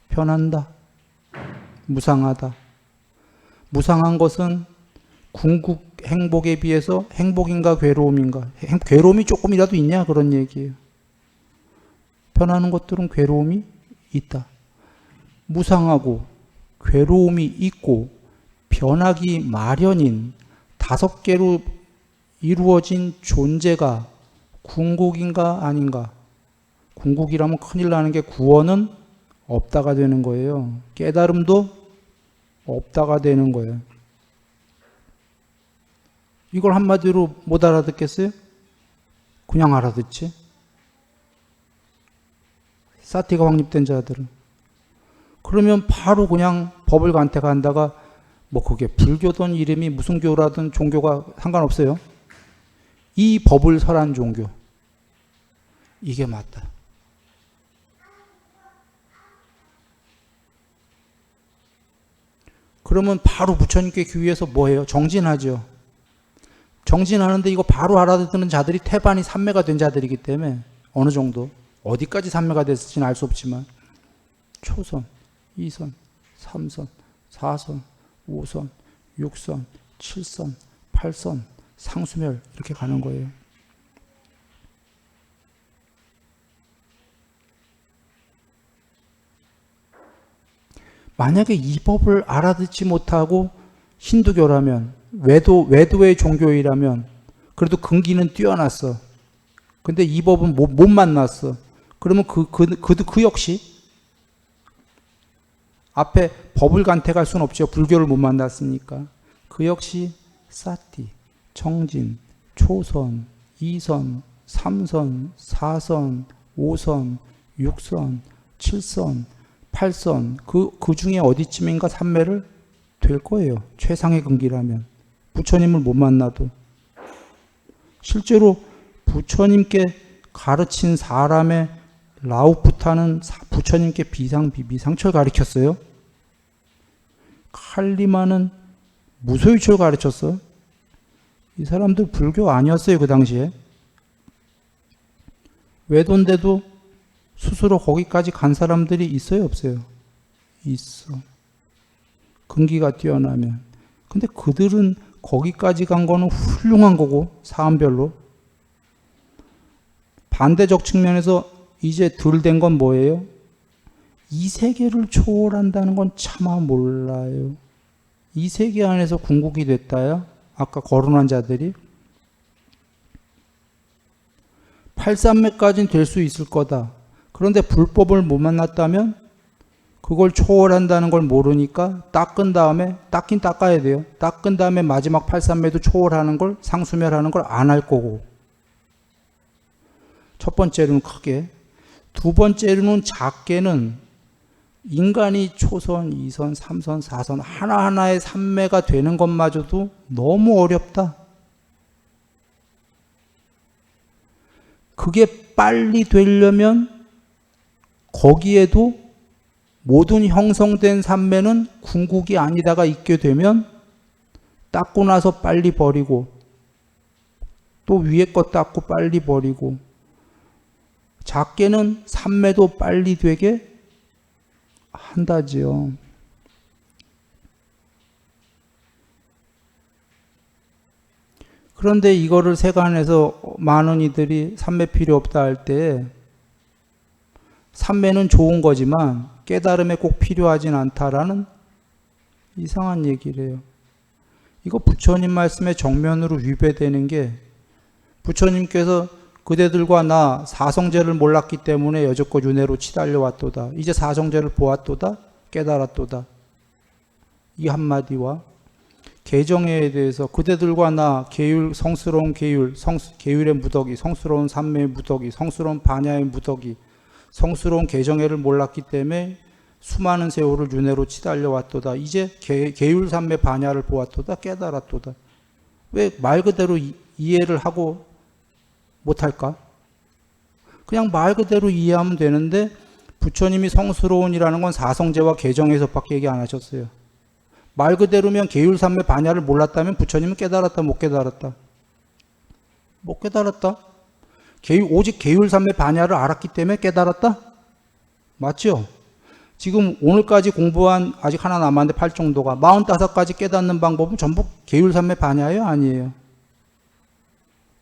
변한다. 무상하다. 무상한 것은 궁극 행복에 비해서 행복인가 괴로움인가? 괴로움이 조금이라도 있냐 그런 얘기예요. 변하는 것들은 괴로움이 있다. 무상하고 괴로움이 있고 변하기 마련인 5개로 이루어진 존재가 궁극인가 아닌가? 궁극이라면 큰일 나는 게 구원은 없다가 되는 거예요. 깨달음도 없다가 되는 거예요. 이걸 한마디로 못 알아듣겠어요? 그냥 알아듣지. 사티가 확립된 자들은. 그러면 바로 그냥 법을 간택한다가 뭐 그게 불교든 이름이 무슨 교라든 종교가 상관없어요. 이 법을 설한 종교. 이게 맞다. 그러면 바로 부처님께 귀위해서 뭐해요? 정진하죠. 정진하는데 이거 바로 알아듣는 자들이 태반이 삼매가 된 자들이기 때문에 어느 정도 어디까지 삼매가 됐을지는 알 수 없지만 초선 2선, 3선, 4선, 5선, 6선, 7선, 8선, 상수멸 이렇게 가는 거예요. 만약에 이 법을 알아듣지 못하고 힌두교라면, 외도의 종교이라면 그래도 근기는 뛰어났어. 근데 이 법은 못 만났어. 그러면 그 역시 앞에 법을 간택할 수는 없죠. 불교를 못 만났으니까. 그 역시 사티, 정진, 초선, 2선, 3선, 4선, 5선, 6선, 7선, 8선 그 중에 어디쯤인가 삼매를 될 거예요. 최상의 근기라면. 부처님을 못 만나도. 실제로 부처님께 가르친 사람의 라우푸타는 부처님께 비상철 가르쳤어요. 칼리마는 무소유철 가르쳤어. 이 사람들 불교 아니었어요, 그 당시에. 외도인데도 스스로 거기까지 간 사람들이 있어요, 없어요? 있어. 근기가 뛰어나면. 근데 그들은 거기까지 간 거는 훌륭한 거고, 사안별로. 반대적 측면에서 이제 덜 된 건 뭐예요? 이 세계를 초월한다는 건 차마 몰라요. 이 세계 안에서 궁극이 됐다야? 아까 거론한 자들이 8삼매까지는 될 수 있을 거다. 그런데 불법을 못 만났다면 그걸 초월한다는 걸 모르니까 닦은 다음에, 닦긴 닦아야 돼요. 닦은 다음에 마지막 8삼매도 초월하는 걸, 상수멸하는 걸 안 할 거고. 첫 번째로는 크게, 두 번째로는 작게는 인간이 초선, 2선, 3선, 4선 하나하나의 삼매가 되는 것마저도 너무 어렵다. 그게 빨리 되려면 거기에도 모든 형성된 삼매는 궁극이 아니다가 있게 되면 닦고 나서 빨리 버리고 또 위에 거 닦고 빨리 버리고 작게는 삼매도 빨리 되게 한다지요. 그런데 이거를 세간에서 많은 이들이 삼매 필요 없다 할 때 삼매는 좋은 거지만 깨달음에 꼭 필요하진 않다라는 이상한 얘기를 해요. 이거 부처님 말씀에 정면으로 위배되는 게 부처님께서 그대들과 나 사성제를 몰랐기 때문에 여지껏 윤회로 치달려왔도다. 이제 사성제를 보았도다. 깨달았도다. 이 한마디와 개정에 대해서 그대들과 나 계율, 성스러운 계율, 계율의 무더기, 성스러운 삼매의 무더기, 성스러운 반야의 무더기, 성스러운 개정회를 몰랐기 때문에 수많은 세월을 윤회로 치달려왔도다. 이제 계율 삼매 반야를 보았도다. 깨달았도다. 왜 말 그대로 이해를 하고 못할까? 그냥 말 그대로 이해하면 되는데 부처님이 성스러운이라는 건 사성제와 개정에서밖에 얘기 안 하셨어요. 말 그대로면 계율삼매 반야를 몰랐다면 부처님은 깨달았다, 못 깨달았다? 못 깨달았다. 오직 계율삼매 반야를 알았기 때문에 깨달았다? 맞죠? 지금 오늘까지 공부한 아직 하나 남았는데 8정도가 45가지 깨닫는 방법은 전부 계율삼매 반야예요? 아니에요?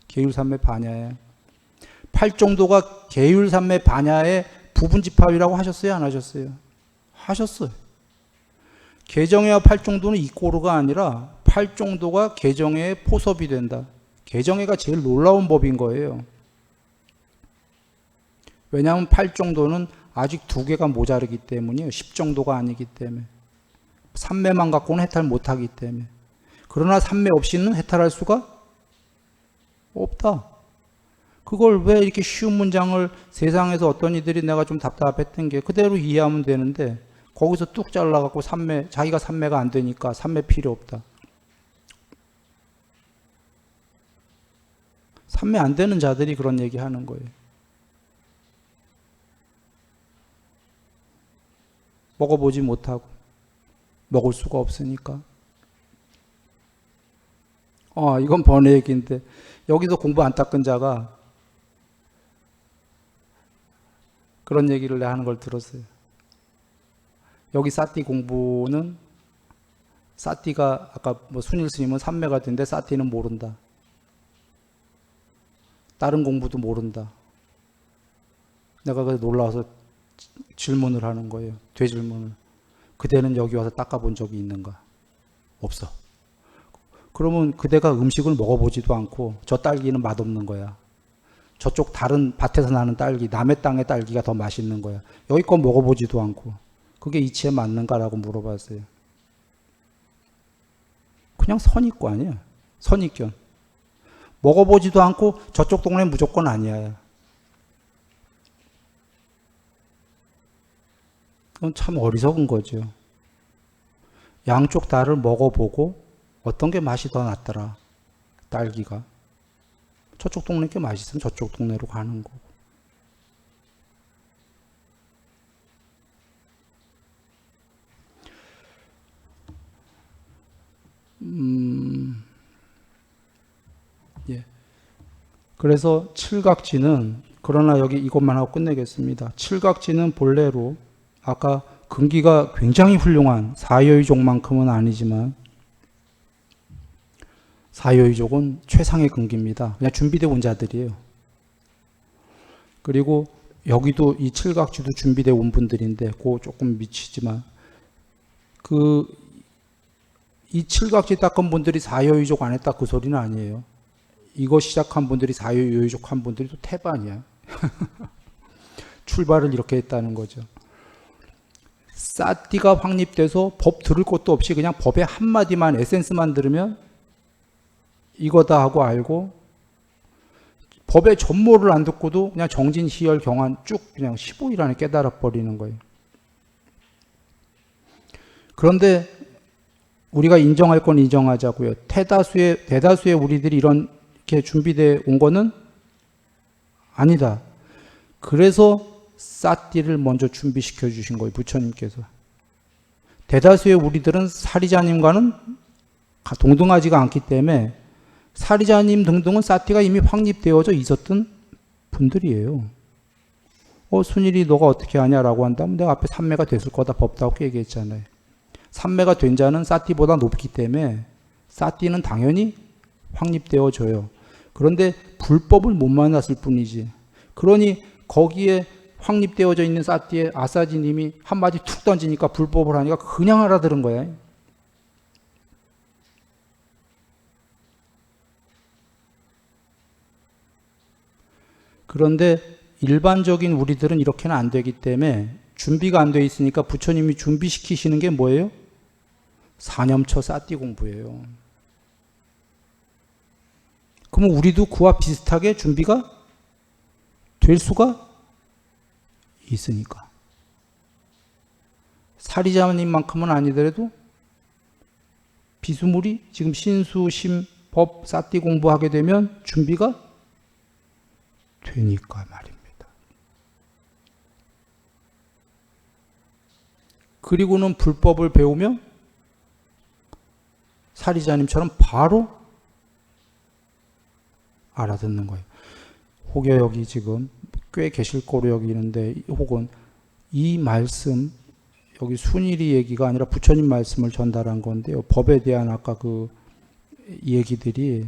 계율삼매 반야예요. 8정도가 계율삼매 반야의 부분집합이라고 하셨어요? 안 하셨어요? 하셨어요. 개정회와 8정도는 이꼬르가 아니라 8정도가 개정회의 포섭이 된다. 개정회가 제일 놀라운 법인 거예요. 왜냐하면 8정도는 아직 2개가 모자르기 때문이에요. 10정도가 아니기 때문에. 3매만 갖고는 해탈 못하기 때문에. 그러나 3매 없이는 해탈할 수가 없다. 그걸 왜 이렇게 쉬운 문장을 세상에서 어떤 이들이 내가 좀 답답했던 게 그대로 이해하면 되는데 거기서 뚝 잘라갖고 자기가 3매가 안 되니까 3매 필요 없다. 3매 안 되는 자들이 그런 얘기 하는 거예요. 먹어보지 못하고 먹을 수가 없으니까. 이건 번외 얘기인데 여기서 공부 안 닦은 자가 그런 얘기를 하는 걸 들었어요. 여기 사티 공부는 사티가 아까 뭐 순일 스님은 삼매가 된데 사티는 모른다. 다른 공부도 모른다. 내가 그래서 놀라워서 질문을 하는 거예요. 되질문을. 그대는 여기 와서 닦아본 적이 있는가? 없어. 그러면 그대가 음식을 먹어보지도 않고 저 딸기는 맛없는 거야. 저쪽 다른 밭에서 나는 딸기, 남의 땅의 딸기가 더 맛있는 거야. 여기 거 먹어보지도 않고. 그게 이치에 맞는가라고 물어봤어요. 그냥 선입관이야. 선입견. 먹어보지도 않고 저쪽 동네 무조건 아니야. 그건 참 어리석은 거죠. 양쪽 다를 먹어보고 어떤 게 맛이 더 낫더라. 딸기가. 저쪽 동네 게 맛있으면 저쪽 동네로 가는 거고. 예. 그래서 칠각지는, 그러나 여기 이것만 하고 끝내겠습니다. 칠각지는 본래로 아까 근기가 굉장히 훌륭한 사여의족만큼은 아니지만 사여의족은 최상의 근기입니다. 그냥 준비되어 온 자들이에요. 그리고 여기도 이 칠각지도 준비되어 온 분들인데 그거 조금 미치지만 이 칠각지 닦은 분들이 사여의족 안 했다 그 소리는 아니에요. 이거 시작한 분들이 사여의족 한 분들이 또 태반이야. 출발을 이렇게 했다는 거죠. 사띠가 확립돼서 법 들을 것도 없이 그냥 법의 한마디만 에센스만 들으면 이거다 하고 알고 법의 전모를 안 듣고도 그냥 정진, 희열, 경안 쭉 그냥 15일 안에 깨달아 버리는 거예요. 그런데 우리가 인정할 건 인정하자고요. 대다수의 우리들이 이렇게 준비되어 온 거는 아니다. 그래서 사띠를 먼저 준비시켜 주신 거예요. 부처님께서. 대다수의 우리들은 사리자님과는 동등하지가 않기 때문에 사리자님 등등은 사띠가 이미 확립되어져 있었던 분들이에요. 순일이 너가 어떻게 하냐라고 한다면 내가 앞에 삼매가 됐을 거다 법다고 얘기했잖아요. 삼매가 된 자는 사띠보다 높기 때문에 사띠는 당연히 확립되어져요. 그런데 불법을 못 만났을 뿐이지. 그러니 거기에 확립되어져 있는 사띠에 아사지님이 한마디 툭 던지니까 불법을 하니까 그냥 알아들은 거야. 그런데 일반적인 우리들은 이렇게는 안 되기 때문에 준비가 안 돼 있으니까 부처님이 준비시키시는 게 뭐예요? 사념처 사띠 공부예요. 그러면 우리도 그와 비슷하게 준비가 될 수가 있으니까. 사리자님만큼은 아니더라도 비스무리 지금 신수, 심, 법, 사띠 공부하게 되면 준비가 되니까 말입니다. 그리고는 불법을 배우면 사리자님처럼 바로 알아듣는 거예요. 혹여 여기 지금 꽤 계실 거로 여기는데 혹은 이 말씀 여기 순일이 얘기가 아니라 부처님 말씀을 전달한 건데요. 법에 대한 아까 그 얘기들이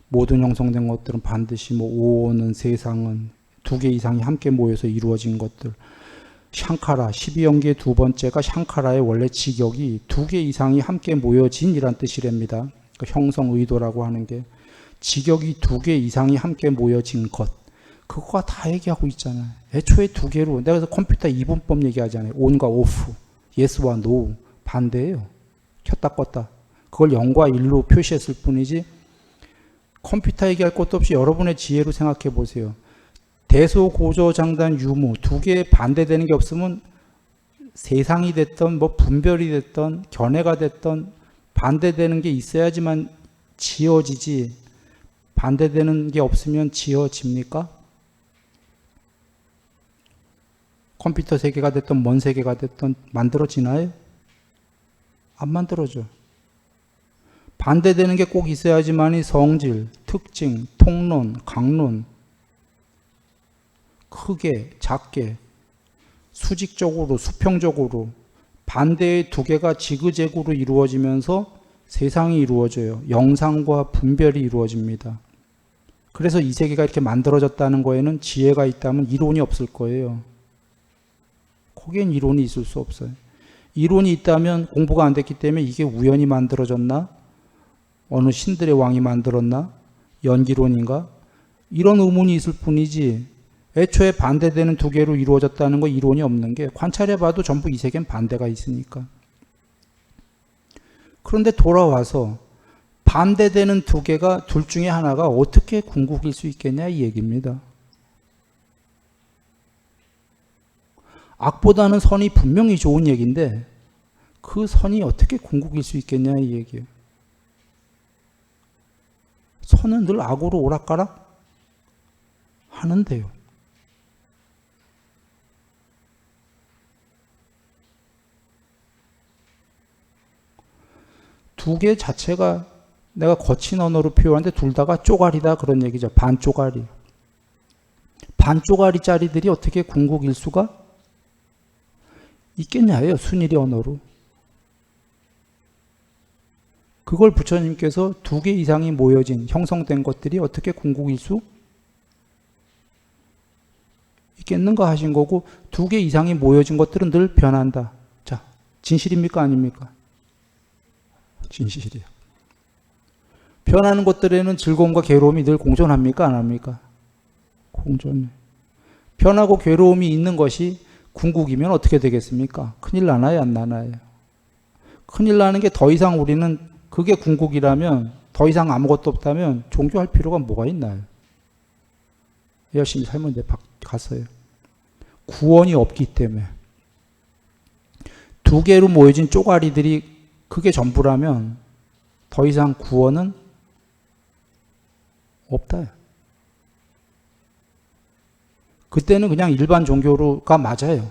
모든 형성된 것들은 반드시 뭐 오오는 세상은 두 개 이상이 함께 모여서 이루어진 것들. 샹카라 12연계 두 번째가 샹카라의 원래 직역이 두 개 이상이 함께 모여진이란 뜻이랍니다. 그 형성 의도라고 하는 게 직역이 두 개 이상이 함께 모여진 것. 그거가 다 얘기하고 있잖아요. 애초에 두 개로 내가 그래서 컴퓨터 이분법 얘기하잖아요. 온과 오프, 예스와 노 반대예요. 켰다 껐다. 그걸 0과 1로 표시했을 뿐이지 컴퓨터 얘기할 것도 없이 여러분의 지혜로 생각해 보세요. 대소고조장단 유무 두 개에 반대되는 게 없으면 세상이 됐던 뭐 분별이 됐던 견해가 됐던 반대되는 게 있어야지만 지어지지 반대되는 게 없으면 지어집니까? 컴퓨터 세계가 됐던 뭔 세계가 됐던 만들어지나요? 안 만들어져. 반대되는 게 꼭 있어야지만이 성질, 특징, 통론, 강론 크게, 작게, 수직적으로, 수평적으로 반대의 두 개가 지그재그로 이루어지면서 세상이 이루어져요. 영상과 분별이 이루어집니다. 그래서 이 세계가 이렇게 만들어졌다는 거에는 지혜가 있다면 이론이 없을 거예요. 거기엔 이론이 있을 수 없어요. 이론이 있다면 공부가 안 됐기 때문에 이게 우연히 만들어졌나? 어느 신들의 왕이 만들었나? 연기론인가? 이런 의문이 있을 뿐이지 애초에 반대되는 두 개로 이루어졌다는 거 이론이 없는 게 관찰해봐도 전부 이 세계엔 반대가 있으니까. 그런데 돌아와서 반대되는 두 개가 둘 중에 하나가 어떻게 궁극일 수 있겠냐 이 얘기입니다. 악보다는 선이 분명히 좋은 얘기인데 그 선이 어떻게 궁극일 수 있겠냐 이 얘기예요. 선은 늘 악으로 오락가락 하는데요. 두 개 자체가 내가 거친 언어로 표현하는데 둘 다가 쪼가리다 그런 얘기죠. 반쪼가리. 반쪼가리짜리들이 어떻게 궁극일 수가 있겠냐예요. 순일의 언어로. 그걸 부처님께서 두 개 이상이 모여진 형성된 것들이 어떻게 궁극일 수 있겠는가 하신 거고 두 개 이상이 모여진 것들은 늘 변한다. 자, 진실입니까 아닙니까? 진실이에요. 변하는 것들에는 즐거움과 괴로움이 늘 공존합니까 안 합니까? 공존해. 변하고 괴로움이 있는 것이 궁극이면 어떻게 되겠습니까? 큰일 나나요 안 나나요? 큰일 나는 게 더 이상 우리는 그게 궁극이라면 더 이상 아무것도 없다면 종교할 필요가 뭐가 있나요? 열심히 살면 돼 갔어요. 구원이 없기 때문에 두 개로 모여진 쪼가리들이 그게 전부라면 더 이상 구원은 없다. 그때는 그냥 일반 종교가 맞아요.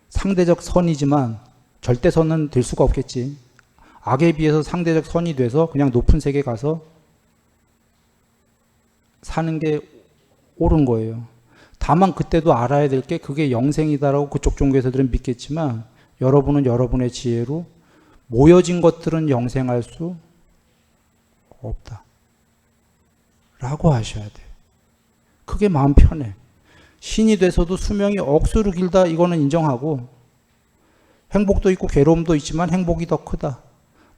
상대적 선이지만 절대선은 될 수가 없겠지. 악에 비해서 상대적 선이 돼서 그냥 높은 세계 가서 사는 게 옳은 거예요. 다만 그때도 알아야 될 게 그게 영생이다라고 그쪽 종교에서들은 믿겠지만 여러분은 여러분의 지혜로 모여진 것들은 영생할 수 없다. 라고 하셔야 돼. 그게 마음 편해. 신이 돼서도 수명이 억수로 길다 이거는 인정하고 행복도 있고 괴로움도 있지만 행복이 더 크다.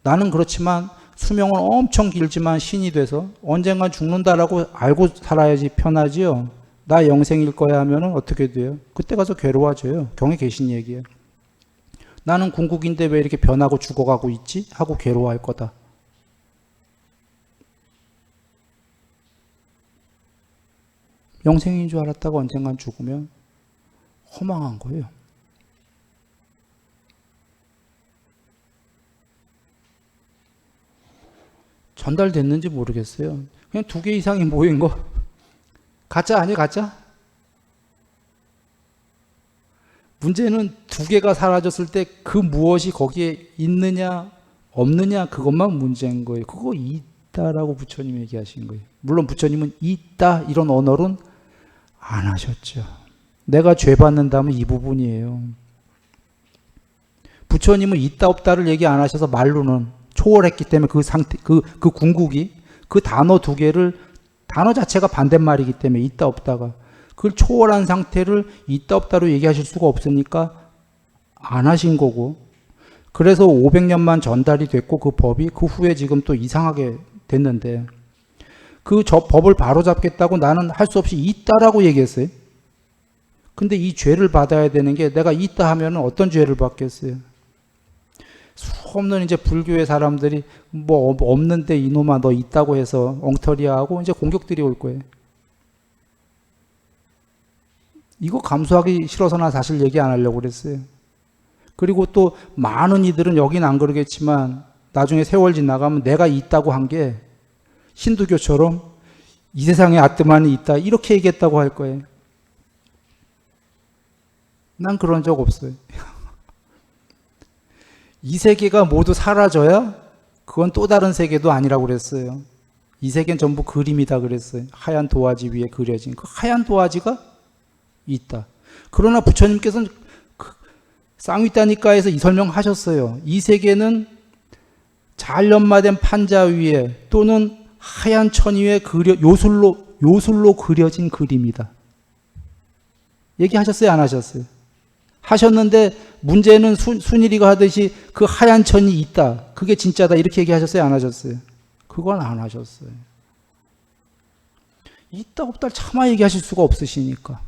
나는 그렇지만 수명은 엄청 길지만 신이 돼서 언젠간 죽는다라고 알고 살아야지 편하지요. 나 영생일 거야 하면은 어떻게 돼요? 그때 가서 괴로워져요. 경에 계신 얘기예요. 나는 궁극인데 왜 이렇게 변하고 죽어가고 있지? 하고 괴로워할 거다. 영생인 줄 알았다가 언젠간 죽으면 허망한 거예요. 전달됐는지 모르겠어요. 그냥 두 개 이상이 모인 거 가짜 아니에요? 가짜? 문제는 두 개가 사라졌을 때 그 무엇이 거기에 있느냐 없느냐 그것만 문제인 거예요. 그거 있다라고 부처님이 얘기하신 거예요. 물론 부처님은 있다 이런 언어는 안 하셨죠. 내가 죄 받는다면 이 부분이에요. 부처님은 있다 없다를 얘기 안 하셔서 말로는 초월했기 때문에 그 상태, 그 궁극이 그 단어 두 개를 단어 자체가 반대말이기 때문에 있다 없다가 그걸 초월한 상태를 있다 없다로 얘기하실 수가 없으니까 안 하신 거고 그래서 500년만 전달이 됐고 그 법이 그 후에 지금 또 이상하게 됐는데 그 법을 바로잡겠다고 나는 할 수 없이 있다라고 얘기했어요. 근데 이 죄를 받아야 되는 게 내가 있다 하면 어떤 죄를 받겠어요? 수없는 이제 불교의 사람들이 뭐 없는데 이놈아 너 있다고 해서 엉터리야 하고 이제 공격들이 올 거예요. 이거 감수하기 싫어서 나 사실 얘기 안 하려고 그랬어요. 그리고 또 많은 이들은 여긴 안 그러겠지만 나중에 세월 지나가면 내가 있다고 한 게 힌두교처럼 이 세상에 아트만이 있다 이렇게 얘기했다고 할 거예요. 난 그런 적 없어요. 이 세계가 모두 사라져야 그건 또 다른 세계도 아니라고 그랬어요. 이 세계는 전부 그림이다 그랬어요. 하얀 도화지 위에 그려진 그 하얀 도화지가 있다. 그러나 부처님께서는 쌍윗다니까에서 이 설명하셨어요. 이 세계는 잘 연마된 판자 위에 또는 하얀 천 위에 요술로 그려진 그림이다. 얘기하셨어요? 안 하셨어요? 하셨는데 문제는 순일이가 하듯이 그 하얀 천이 있다. 그게 진짜다. 이렇게 얘기하셨어요? 안 하셨어요? 그건 안 하셨어요. 있다 없다 차마 얘기하실 수가 없으시니까.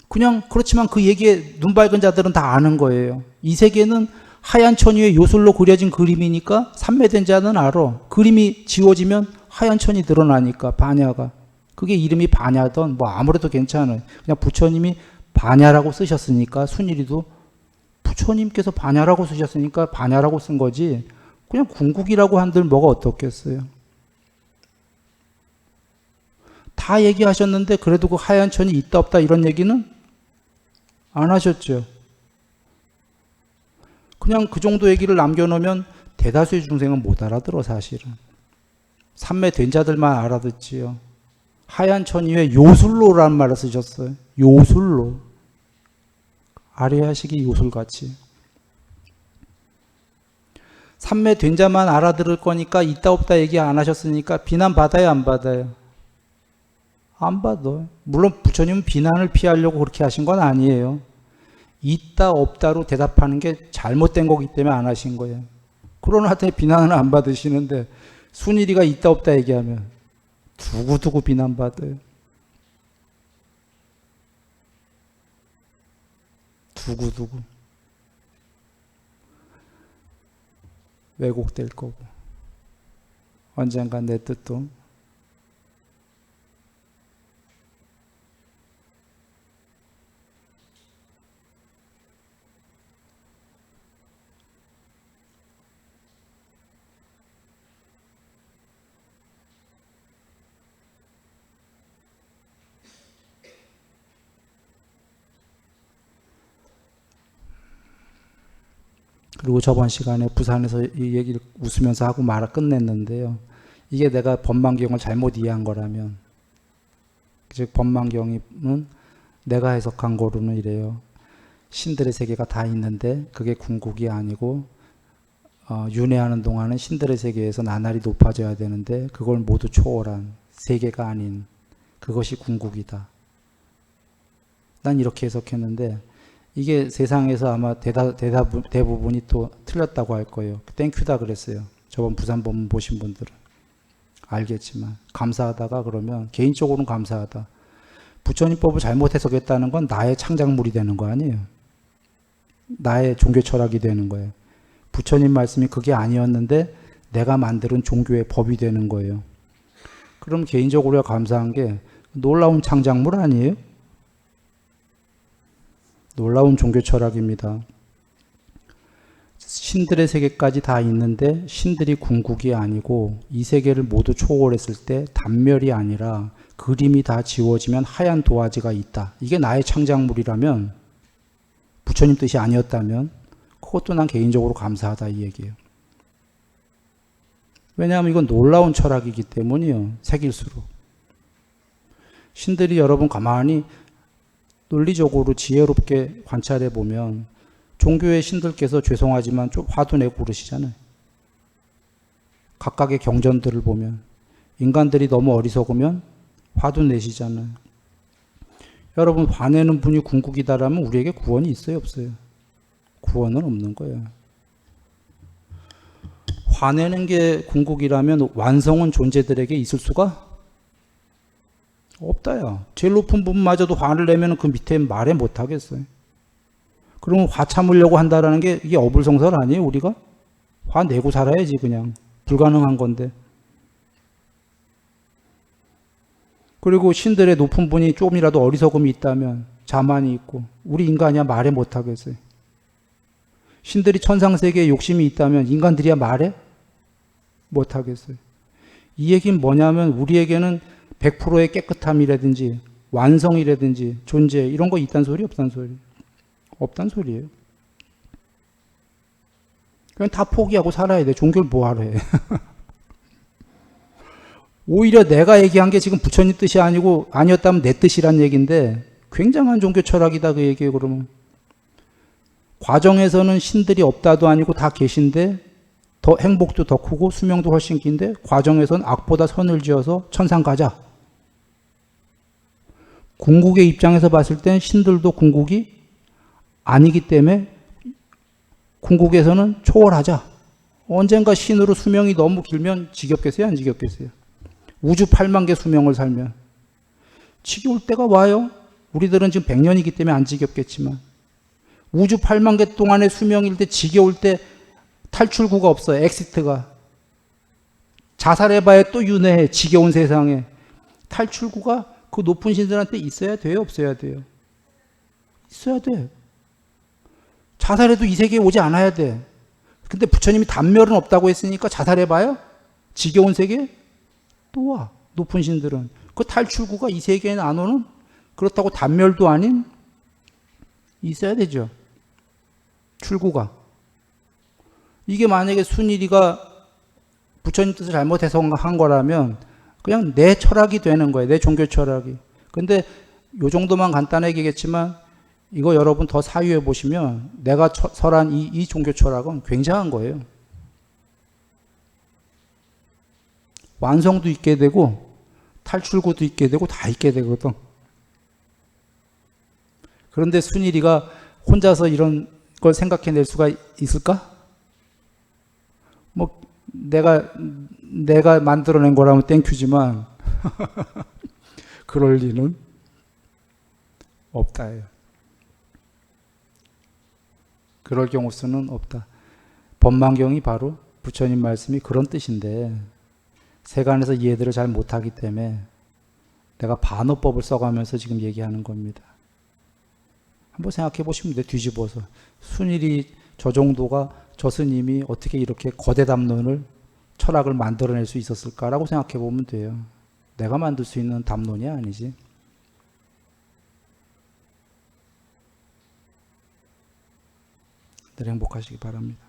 그냥 그렇지만 그 얘기에 눈 밝은 자들은 다 아는 거예요. 이 세계는 하얀 천 위에 요술로 그려진 그림이니까 삼매된 자는 알아. 그림이 지워지면 하얀 천이 드러나니까 반야가. 그게 이름이 반야든 뭐 아무래도 괜찮아요. 그냥 부처님이 반야라고 쓰셨으니까 순일이도 부처님께서 반야라고 쓰셨으니까 반야라고 쓴 거지 그냥 궁극이라고 한들 뭐가 어떻겠어요. 다 얘기하셨는데 그래도 그 하얀 천이 있다 없다 이런 얘기는 안 하셨죠. 그냥 그 정도 얘기를 남겨놓으면 대다수의 중생은 못 알아들어 사실은. 삼매된 자들만 알아듣지요. 하얀 천 위에 요술로라는 말을 쓰셨어요. 요술로. 아리아식이 요술같이. 삼매된 자만 알아들을 거니까 있다 없다 얘기 안 하셨으니까 비난 받아요 안 받아요? 안 받아요. 물론 부처님은 비난을 피하려고 그렇게 하신 건 아니에요. 있다 없다로 대답하는 게 잘못된 거기 때문에 안 하신 거예요. 그러나 비난은 안 받으시는데 순일이가 있다 없다 얘기하면 두고두고 비난받아요. 두고두고. 왜곡될 거고. 언젠간 내 뜻도 그리고 저번 시간에 부산에서 이 얘기를 웃으면서 하고 말을 끝냈는데요. 이게 내가 법망경을 잘못 이해한 거라면, 즉 법망경은 내가 해석한 거로는 이래요. 신들의 세계가 다 있는데 그게 궁극이 아니고 윤회하는 동안은 신들의 세계에서 나날이 높아져야 되는데 그걸 모두 초월한 세계가 아닌 그것이 궁극이다. 난 이렇게 해석했는데 이게 세상에서 아마 대부분이 또 틀렸다고 할 거예요. 땡큐다 그랬어요. 저번 부산 법문 보신 분들은 알겠지만 감사하다가 그러면 개인적으로는 감사하다. 부처님법을 잘못 해석했다는 건 나의 창작물이 되는 거 아니에요. 나의 종교 철학이 되는 거예요. 부처님 말씀이 그게 아니었는데 내가 만드는 종교의 법이 되는 거예요. 그럼 개인적으로 감사한 게 놀라운 창작물 아니에요? 놀라운 종교 철학입니다. 신들의 세계까지 다 있는데 신들이 궁극이 아니고 이 세계를 모두 초월했을 때 단멸이 아니라 그림이 다 지워지면 하얀 도화지가 있다. 이게 나의 창작물이라면 부처님 뜻이 아니었다면 그것도 난 개인적으로 감사하다 이 얘기예요. 왜냐하면 이건 놀라운 철학이기 때문이에요. 색일수록. 신들이 여러분 가만히 논리적으로 지혜롭게 관찰해 보면 종교의 신들께서 죄송하지만 좀 화도 내고 그러시잖아요. 각각의 경전들을 보면 인간들이 너무 어리석으면 화도 내시잖아요. 여러분 화내는 분이 궁극이다라면 우리에게 구원이 있어요 없어요? 구원은 없는 거예요. 화내는 게 궁극이라면 완성은 존재들에게 있을 수가 없다요. 제일 높은 분마저도 화를 내면 그 밑에 말해 못하겠어요. 그러면 화 참으려고 한다라는 게 이게 어불성설 아니에요 우리가? 화 내고 살아야지 그냥. 불가능한 건데. 그리고 신들의 높은 분이 조금이라도 어리석음이 있다면 자만이 있고 우리 인간이야 말해 못하겠어요. 신들이 천상세계에 욕심이 있다면 인간들이야 말해 못하겠어요. 이 얘기는 뭐냐면 우리에게는 100%의 깨끗함이라든지 완성이라든지 존재 이런 거 있단 소리 없단 소리? 없단 소리예요. 그냥 다 포기하고 살아야 돼. 종교를 뭐하러 해. 오히려 내가 얘기한 게 지금 부처님 뜻이 아니고 아니었다면 내 뜻이란 얘기인데 굉장한 종교 철학이다 그 얘기예요 그러면. 과정에서는 신들이 없다도 아니고 다 계신데 더 행복도 더 크고 수명도 훨씬 긴데 과정에서는 악보다 선을 지어서 천상 가자. 궁극의 입장에서 봤을 땐 신들도 궁극이 아니기 때문에 궁극에서는 초월하자. 언젠가 신으로 수명이 너무 길면 지겹겠어요? 안 지겹겠어요? 우주 8만 개 수명을 살면 지겨울 때가 와요. 우리들은 지금 100년이기 때문에 안 지겹겠지만 우주 8만 개 동안의 수명일 때 지겨울 때 탈출구가 없어요. 엑시트가. 자살해봐야 또 윤회해. 지겨운 세상에. 탈출구가 그 높은 신들한테 있어야 돼요? 없어야 돼요? 있어야 돼. 자살해도 이 세계에 오지 않아야 돼. 근데 부처님이 단멸은 없다고 했으니까 자살해봐요? 지겨운 세계? 또 와. 높은 신들은. 그 탈출구가 이 세계에는 안 오는? 그렇다고 단멸도 아닌? 있어야 되죠. 출구가. 이게 만약에 순일이가 부처님 뜻을 잘못해서 한 거라면 그냥 내 철학이 되는 거예요. 내 종교 철학이. 근데 요 정도만 간단하게 얘기했지만 이거 여러분 더 사유해 보시면 내가 설한 이 종교 철학은 굉장한 거예요. 완성도 있게 되고 탈출구도 있게 되고 다 있게 되거든. 그런데 순일이가 혼자서 이런 걸 생각해낼 수가 있을까? 뭐 내가 만들어낸 거라면 땡큐지만 그럴 리는 없다예요. 그럴 경우 수는 없다. 법망경이 바로 부처님 말씀이 그런 뜻인데 세간에서 이해들을 잘 못하기 때문에 내가 반어법을 써가면서 지금 얘기하는 겁니다. 한번 생각해 보시면 돼. 뒤집어서 순일이 저 정도가 저 스님이 어떻게 이렇게 거대 담론을 철학을 만들어낼 수 있었을까라고 생각해 보면 돼요. 내가 만들 수 있는 담론이 아니지. 늘 행복하시기 바랍니다.